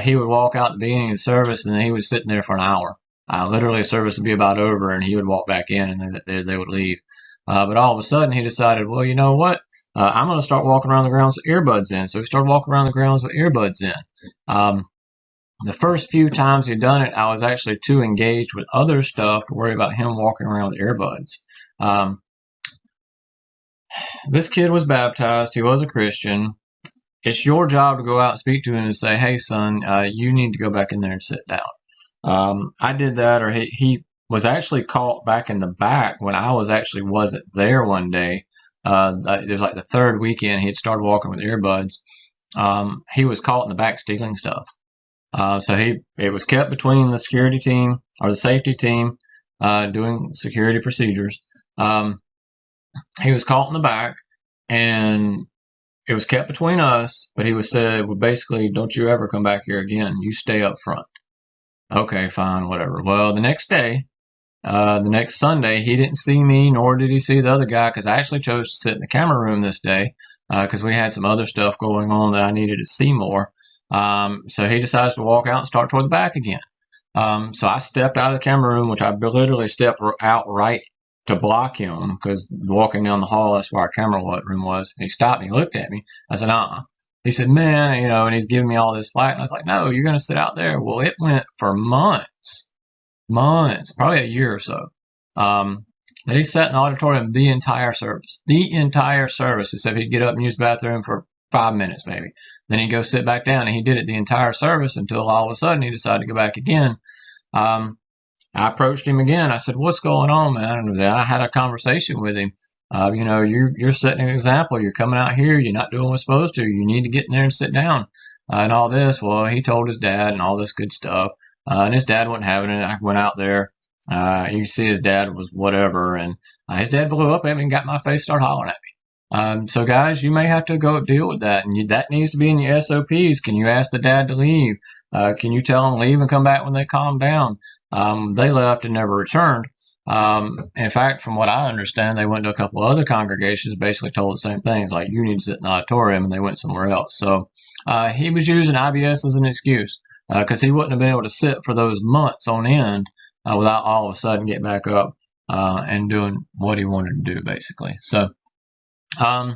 A: He would walk out at the beginning of the service and then he was sitting there for an hour. Literally, the service would be about over and he would walk back in and then they would leave. But all of a sudden, he decided, well, you know what? I'm going to start walking around the grounds with earbuds in. So he started walking around the grounds with earbuds in. The first few times he'd done it, I was actually too engaged with other stuff to worry about him walking around with earbuds. This kid was baptized. He was a Christian. It's your job to go out and speak to him and say, hey, son, you need to go back in there and sit down. I did that, or he was actually caught back in the back when I wasn't there one day. It was like the third weekend he had started walking with earbuds. He was caught in the back stealing stuff. So it was kept between the security team or the safety team doing security procedures. He was caught in the back, and it was kept between us, but he was said, well, basically, don't you ever come back here again. You stay up front. Okay, fine, whatever. Well, the next day, the next Sunday, he didn't see me, nor did he see the other guy, because I actually chose to sit in the camera room this day because we had some other stuff going on that I needed to see more. So he decides to walk out and start toward the back again. So I stepped out of the camera room, which I literally stepped out right to block him because walking down the hall, that's where our camera room was. He stopped me, looked at me. I said, He said, man, you know, and he's giving me all this flack. And I was like, no, you're going to sit out there. Well, it went for months, probably a year or so. That he sat in the auditorium the entire service, except he'd get up and use the bathroom for 5 minutes maybe. Then he'd go sit back down, and he did it the entire service until all of a sudden he decided to go back again. I approached him again. I said, what's going on, man? And I had a conversation with him. You know, you're setting an example. You're coming out here. You're not doing what's supposed to. You need to get in there and sit down and all this. Well, he told his dad and all this good stuff. And his dad wasn't having it. I went out there. You see his dad was whatever. And his dad blew up at me and got in my face, started hollering at me. So, guys, you may have to go deal with that. And that needs to be in your SOPs. Can you ask the dad to leave? Can you tell them leave and come back when they calm down? They left and never returned. In fact, from what I understand, they went to a couple of other congregations, basically told the same things, like you need to sit in the auditorium, and they went somewhere else. So he was using IBS as an excuse because he wouldn't have been able to sit for those months on end without all of a sudden getting back up and doing what he wanted to do, basically. So guy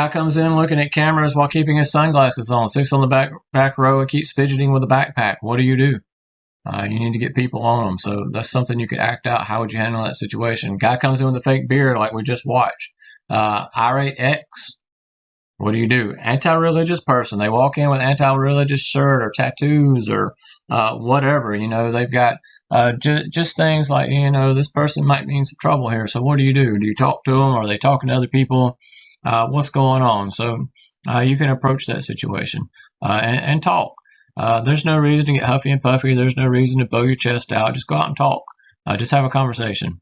A: comes in looking at cameras while keeping his sunglasses on, sits on the back row and keeps fidgeting with a backpack. What do? You need to get people on them. So that's something you could act out. How would you handle that situation? Guy comes in with a fake beard like we just watched. Irate X. What do? Anti-religious person. They walk in with anti-religious shirt or tattoos or whatever. You know, they've got just things like, you know, this person might be in some trouble here. So what do? Do you talk to them? Are they talking to other people? What's going on? So you can approach that situation and talk. There's no reason to get huffy and puffy. There's no reason to blow your chest out. Just go out and talk. Just have a conversation.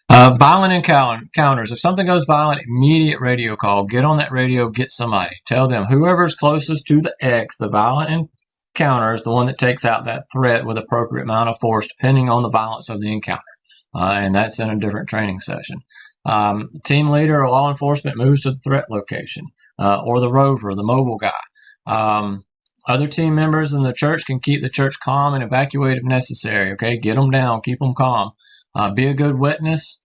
A: Violent encounters. If something goes violent, immediate radio call. Get on that radio. Get somebody. Tell them whoever's closest to the X, the violent encounter, is the one that takes out that threat with appropriate amount of force, depending on the violence of the encounter. And that's in a different training session. Team leader or law enforcement moves to the threat location, or the rover, the mobile guy. Other team members in the church can keep the church calm and evacuate if necessary. Okay, get them down, keep them calm. Be a good witness.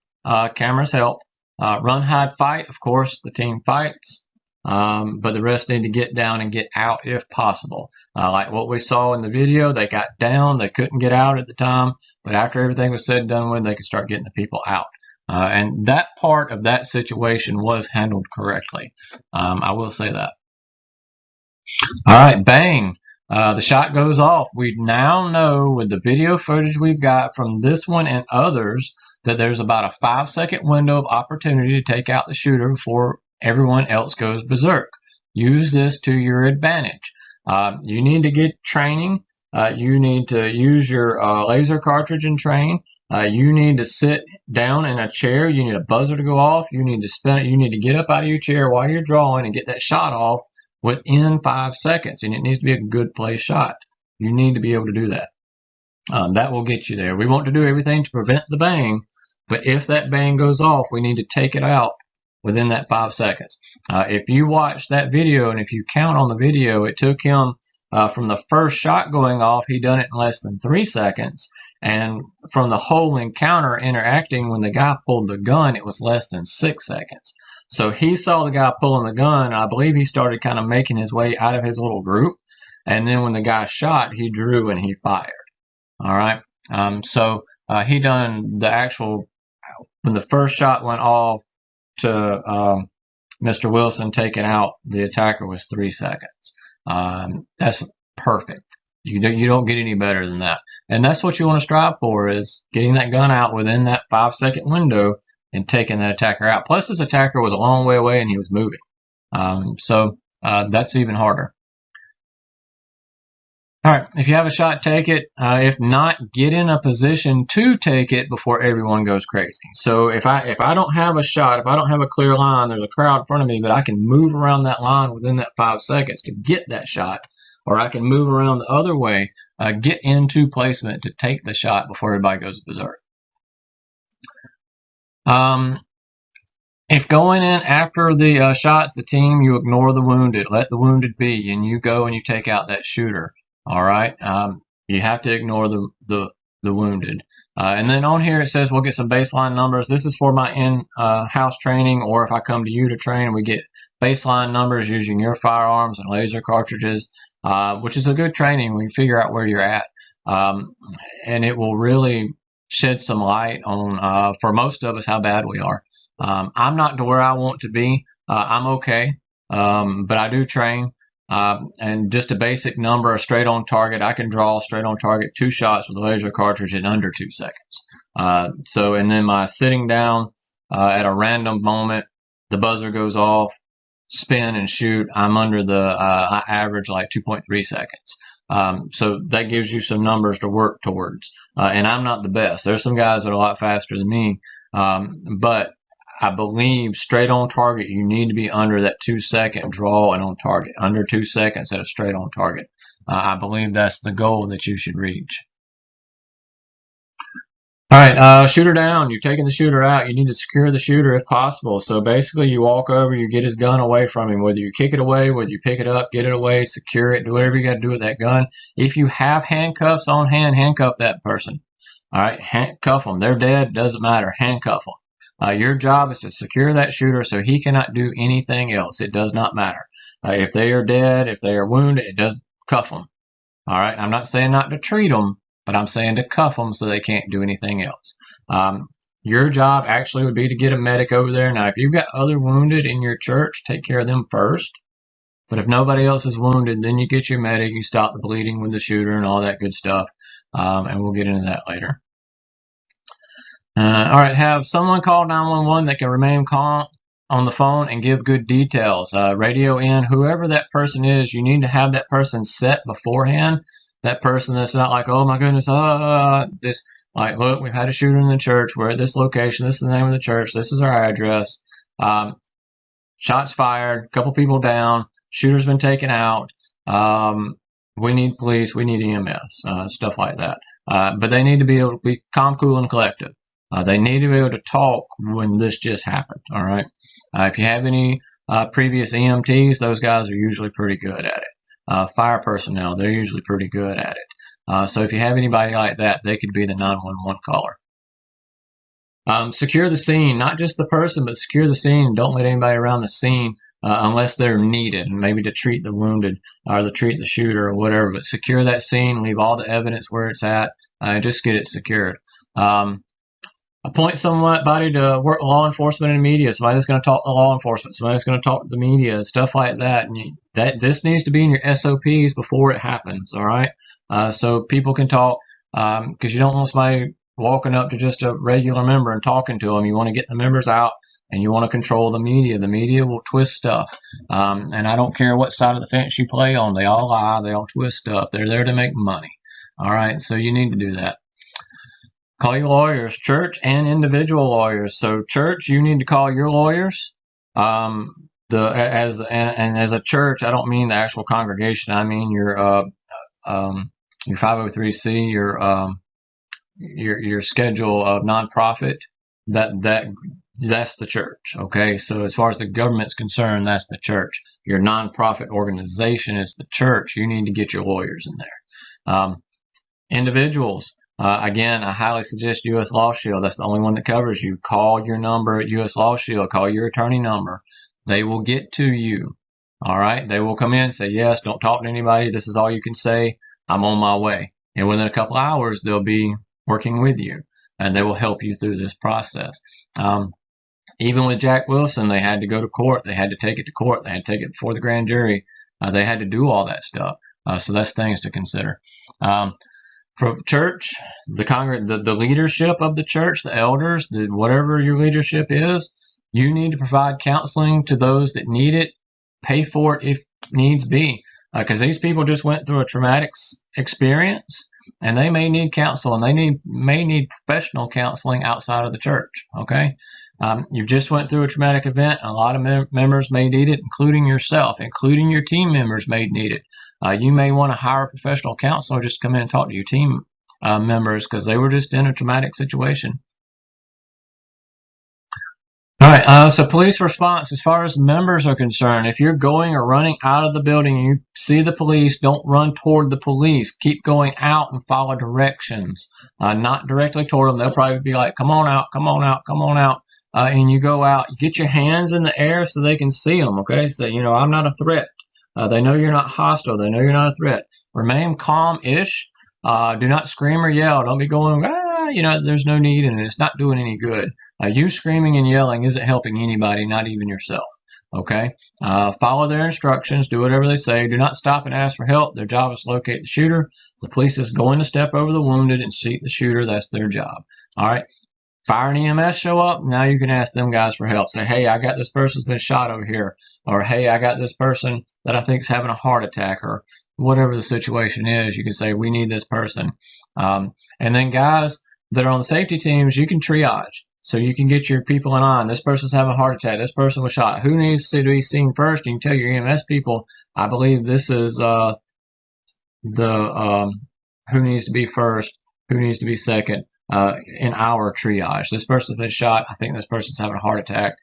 A: Cameras help. Run, hide, fight. Of course, the team fights, but the rest need to get down and get out if possible. Like what we saw in the video, they got down. They couldn't get out at the time, but after everything was said and done with, they could start getting the people out. And that part of that situation was handled correctly. I will say that. All right, bang. The shot goes off. We now know with the video footage we've got from this one and others that there's about a 5-second window of opportunity to take out the shooter before everyone else goes berserk. Use this to your advantage. You need to get training. You need to use your laser cartridge and train. You need to sit down in a chair. You need a buzzer to go off. You need to spin it. You need to get up out of your chair while you're drawing and get that shot off within 5 seconds. And it needs to be a good play shot. You need to be able to do that. That will get you there. We want to do everything to prevent the bang, but if that bang goes off, we need to take it out within that 5 seconds. If you watch that video and if you count on the video, it took him from the first shot going off, he done it in less than 3 seconds. And from the whole encounter interacting, when the guy pulled the gun, it was less than 6 seconds. So he saw the guy pulling the gun. I believe he started kind of making his way out of his little group. And then when the guy shot, he drew and he fired. All right. So he done the actual, when the first shot went off to Mr. Wilson taking out the attacker was 3 seconds. That's perfect. You don't get any better than that. And that's what you want to strive for, is getting that gun out within that 5-second window and taking that attacker out. Plus, this attacker was a long way away and he was moving. So that's even harder. All right, if you have a shot, take it. If not, get in a position to take it before everyone goes crazy. So if I don't have a shot, if I don't have a clear line, there's a crowd in front of me, but I can move around that line within that 5 seconds to get that shot, or I can move around the other way, get into placement to take the shot before everybody goes berserk. If going in after the shot's the team, you ignore the wounded. Let the wounded be, and you go and you take out that shooter. All right. You have to ignore the wounded. And then on here it says we'll get some baseline numbers. This is for my in-house training, or if I come to you to train, we get baseline numbers using your firearms and laser cartridges, which is a good training. We can figure out where you're at. And it will really shed some light on, for most of us, how bad we are. I'm not to where I want to be. I'm okay. But I do train. And just a basic number, a straight on target, I can draw straight on target 2 shots with a laser cartridge in under 2 seconds. So, and then my sitting down at a random moment, the buzzer goes off, spin and shoot, I'm under the, I average like 2.3 seconds. So that gives you some numbers to work towards. And I'm not the best. There's some guys that are a lot faster than me. But I believe straight on target, you need to be under that 2-second draw and on target, under 2 seconds at a straight on target. I believe that's the goal that you should reach. All right, shooter down. You're taking the shooter out. You need to secure the shooter if possible. So basically, you walk over, you get his gun away from him. Whether you kick it away, whether you pick it up, get it away, secure it, do whatever you got to do with that gun. If you have handcuffs on hand, handcuff that person. All right, handcuff them. They're dead, doesn't matter. Handcuff them. Your job is to secure that shooter so he cannot do anything else. It does not matter. If they are dead, if they are wounded, it does cuff them. All right. I'm not saying not to treat them, but I'm saying to cuff them so they can't do anything else. Your job actually would be to get a medic over there. Now, if you've got other wounded in your church, take care of them first. But if nobody else is wounded, then you get your medic, you stop the bleeding with the shooter and all that good stuff. And we'll get into that later. All right, have someone call 911 that can remain calm on the phone and give good details. Radio in whoever that person is. You need to have that person set beforehand. That person that's not like, oh my goodness, this, like, look, we've had a shooter in the church. We're at this location. This is the name of the church. This is our address. Shots fired. A couple people down. Shooter's been taken out. We need police. We need EMS. Stuff like that. But they need to be able to be calm, cool, and collective. They need to be able to talk when this just happened, all right? If you have any previous EMTs, those guys are usually pretty good at it. Fire personnel, they're usually pretty good at it. So if you have anybody like that, they could be the 911 caller. Secure the scene, not just the person, but secure the scene. Don't let anybody around the scene unless they're needed, maybe to treat the wounded or to treat the shooter or whatever. But secure that scene, leave all the evidence where it's at, just get it secured. Appoint somebody to work law enforcement and media. Somebody that's going to talk to law enforcement. Somebody that's going to talk to the media, stuff like that. And this needs to be in your SOPs before it happens. All right. So people can talk, because you don't want somebody walking up to just a regular member and talking to them. You want to get the members out, and you want to control the media. The media will twist stuff. And I don't care what side of the fence you play on. They all lie. They all twist stuff. They're there to make money. All right. So you need to do that. Call your lawyers, church and individual lawyers. So church, you need to call your lawyers. As a church, I don't mean the actual congregation. I mean your 503c, your schedule of nonprofit. That's the church. Okay, so as far as the government's concerned, that's the church. Your nonprofit organization is the church. You need to get your lawyers in there. Individuals. Again, I highly suggest U.S. Law Shield. That's the only one that covers you. Call your number at U.S. Law Shield. Call your attorney number. They will get to you. All right. They will come in and say, yes, don't talk to anybody. This is all you can say. I'm on my way. And within a couple hours, they'll be working with you, and they will help you through this process. Even with Jack Wilson, they had to go to court. They had to take it to court. They had to take it before the grand jury. They had to do all that stuff. So that's things to consider. For church, the leadership of the church, the elders, whatever your leadership is, you need to provide counseling to those that need it. Pay for it if needs be, because these people just went through a traumatic experience, and they may need counsel, and they may need professional counseling outside of the church. Okay, you just went through a traumatic event. A lot of members may need it, including yourself, including your team members may need it. You may want to hire a professional counselor just to come in and talk to your team members because they were just in a traumatic situation. All right, so police response, as far as members are concerned, if you're going or running out of the building and you see the police, don't run toward the police. Keep going out and follow directions, not directly toward them. They'll probably be like, come on out, come on out, come on out. And you go out, get your hands in the air so they can see them, okay? So, I'm not a threat. They know you're not hostile. They know you're not a threat. Remain calm-ish. Do not scream or yell. Don't be going, there's no need, and it's not doing any good. You screaming and yelling isn't helping anybody, not even yourself. Okay? Follow their instructions. Do whatever they say. Do not stop and ask for help. Their job is to locate the shooter. The police is going to step over the wounded and seek the shooter. That's their job. All right? Fire and EMS show up. Now you can ask them guys for help. Say, hey, I got this person's been shot over here. Or, hey, I got this person that I think is having a heart attack. Or whatever the situation is, you can say, we need this person. And then guys that are on the safety teams, you can triage. So you can get your people in line. This person's having a heart attack. This person was shot. Who needs to be seen first? You can tell your EMS people, I believe this is who needs to be first, who needs to be second. In our triage, this person's been shot. I think this person's having a heart attack.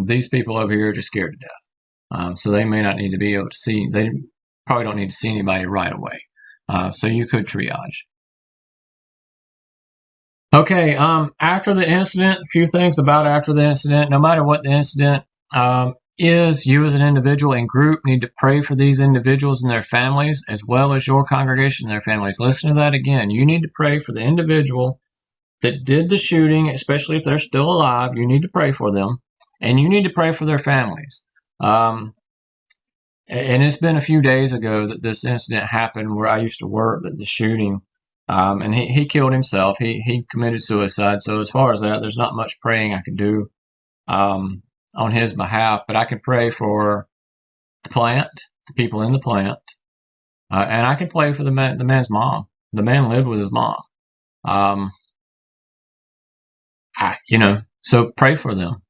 A: These people over here are just scared to death. So they may not need to be able to see. They probably don't need to see anybody right away. So you could triage. Okay. After the incident, a few things about after the incident. No matter what the incident is, you as an individual and group need to pray for these individuals and their families, as well as your congregation and their families. Listen to that again. You need to pray for the individual that did the shooting, especially if they're still alive. You need to pray for them, and you need to pray for their families. And it's been a few days ago that this incident happened where I used to work, that the shooting, and he killed himself. He committed suicide. So as far as that, there's not much praying I can do on his behalf, but I can pray for the plant, the people in the plant, and I can pray for the man's mom. The man lived with his mom. So pray for them.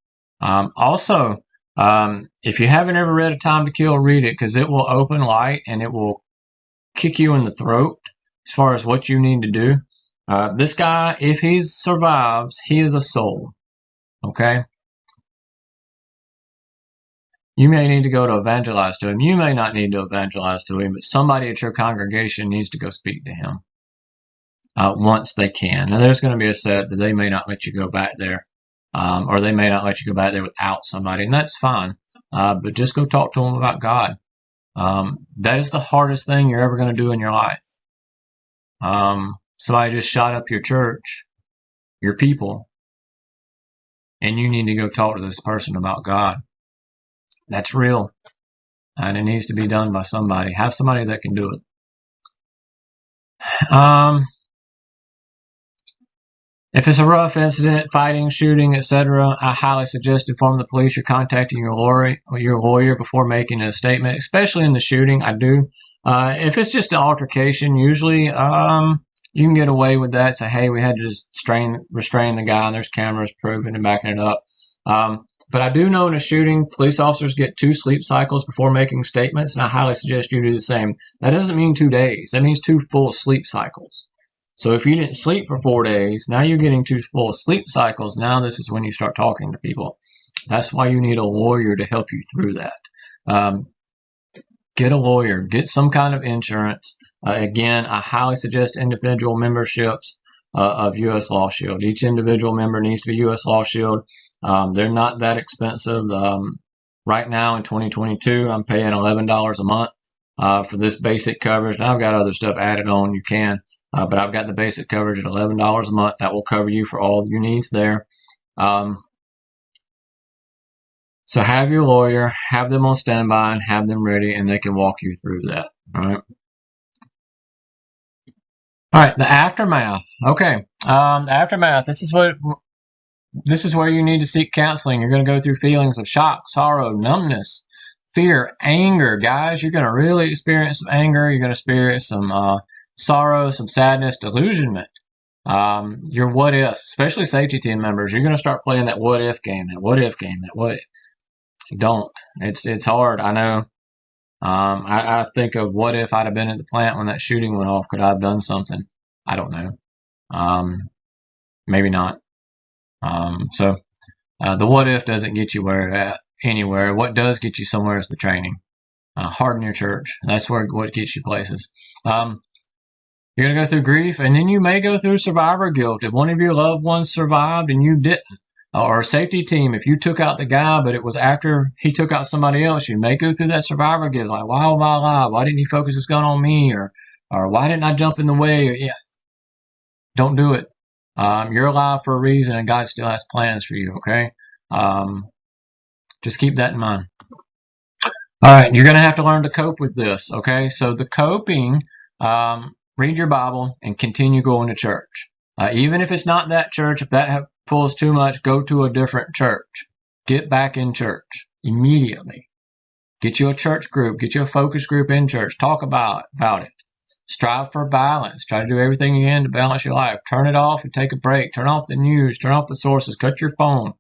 A: Also, if you haven't ever read A Time to Kill, read it, because it will open light and it will kick you in the throat as far as what you need to do. This guy, if he survives, he is a soul. Okay? You may need to go to evangelize to him. You may not need to evangelize to him, but somebody at your congregation needs to go speak to him once they can. Now, there's going to be a set that they may not let you go back there, or they may not let you go back there without somebody, and that's fine. But just go talk to them about God. That is the hardest thing you're ever going to do in your life. Somebody just shot up your church, your people, and you need to go talk to this person about God. That's real, and it needs to be done by somebody. Have somebody that can do it. If it's a rough incident, fighting, shooting, etc., I highly suggest inform the police you're contacting your lawyer before making a statement, especially in the shooting. I do. If it's just an altercation, usually you can get away with that. Say, hey, we had to just restrain the guy, and there's cameras proving and backing it up. But I do know in a shooting, police officers get 2 sleep cycles before making statements, and I highly suggest you do the same. That doesn't mean 2 days. That means 2 full sleep cycles. So if you didn't sleep for 4 days, now you're getting 2 full sleep cycles. Now this is when you start talking to people. That's why you need a lawyer to help you through that. Get a lawyer. Get some kind of insurance. Again, I highly suggest individual memberships of U.S. Law Shield. Each individual member needs to be U.S. Law Shield. They're not that expensive. Right now in 2022, I'm paying $11 a month for this basic coverage. Now I've got other stuff added on. You can. But I've got the basic coverage at $11 a month. That will cover you for all of your needs there. So have your lawyer, have them on standby, and have them ready, and they can walk you through that. All right. All right. The aftermath. Okay. The aftermath. This is where you need to seek counseling. You're going to go through feelings of shock, sorrow, numbness, fear, anger. Guys, you're going to really experience some anger. You're going to experience some sorrow, some sadness, delusionment. Your what ifs, especially safety team members, you're going to start playing that what if game, that what if game, that what if. Don't. It's hard. I know. I think of what if I'd have been at the plant when that shooting went off. Could I have done something? I don't know. Maybe not. So the what if doesn't get you anywhere. What does get you somewhere is the training. Harden your church. That's what gets you places. You're going to go through grief, and then you may go through survivor guilt. If one of your loved ones survived and you didn't, or a safety team, if you took out the guy, but it was after he took out somebody else, you may go through that survivor guilt. Like, why am I alive? Why didn't he focus his gun on me? Or why didn't I jump in the way? Yeah, don't do it. You're alive for a reason, and God still has plans for you, okay? Just keep that in mind. All right, you're going to have to learn to cope with this, okay? So the coping, read your Bible and continue going to church. Even if it's not that church, if that pulls too much, go to a different church. Get back in church immediately. Get you a church group. Get you a focus group in church. Talk about it. Strive for balance. Try to do everything you can to balance your life. Turn it off and take a break. Turn off the news. Turn off the sources. Cut your phone.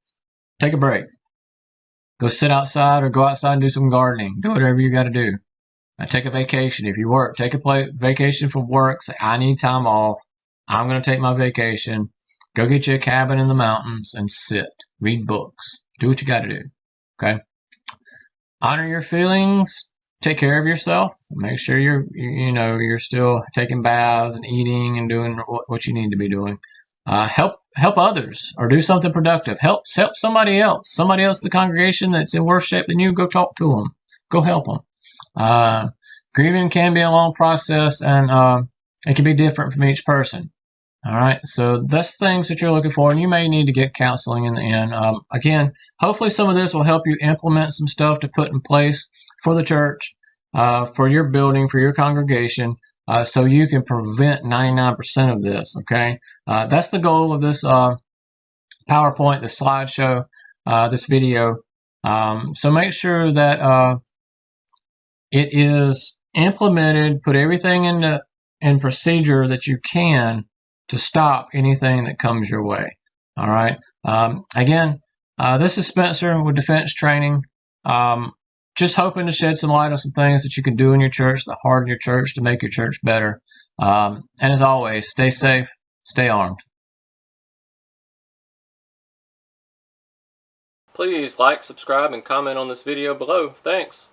A: Take a break. Go sit outside or go outside and do some gardening. Do whatever you got to do. Take a vacation. If you work, take a vacation from work. Say, I need time off. I'm going to take my vacation. Go get you a cabin in the mountains and sit. Read books. Do what you got to do. Okay? Honor your feelings. Take care of yourself. Make sure you're still taking baths and eating and doing what you need to be doing. Help others or do something productive. Help somebody else. Somebody else in the congregation that's in worse shape than you. Go talk to them. Go help them. Grieving can be a long process, and it can be different from each person. All right, so that's things that you're looking for, and you may need to get counseling in the end. Again, hopefully some of this will help you implement some stuff to put in place for the church, for your building, for your congregation, so you can prevent 99% of this, okay? That's the goal of this PowerPoint, this slideshow, this video. So make sure that it is implemented, put everything in procedure that you can to stop anything that comes your way. All right. Again, this is Spencer with Defense Training. Just hoping to shed some light on some things that you can do in your church, to harden your church, to make your church better. And as always, stay safe, stay armed. Please like, subscribe, and comment on this video below. Thanks.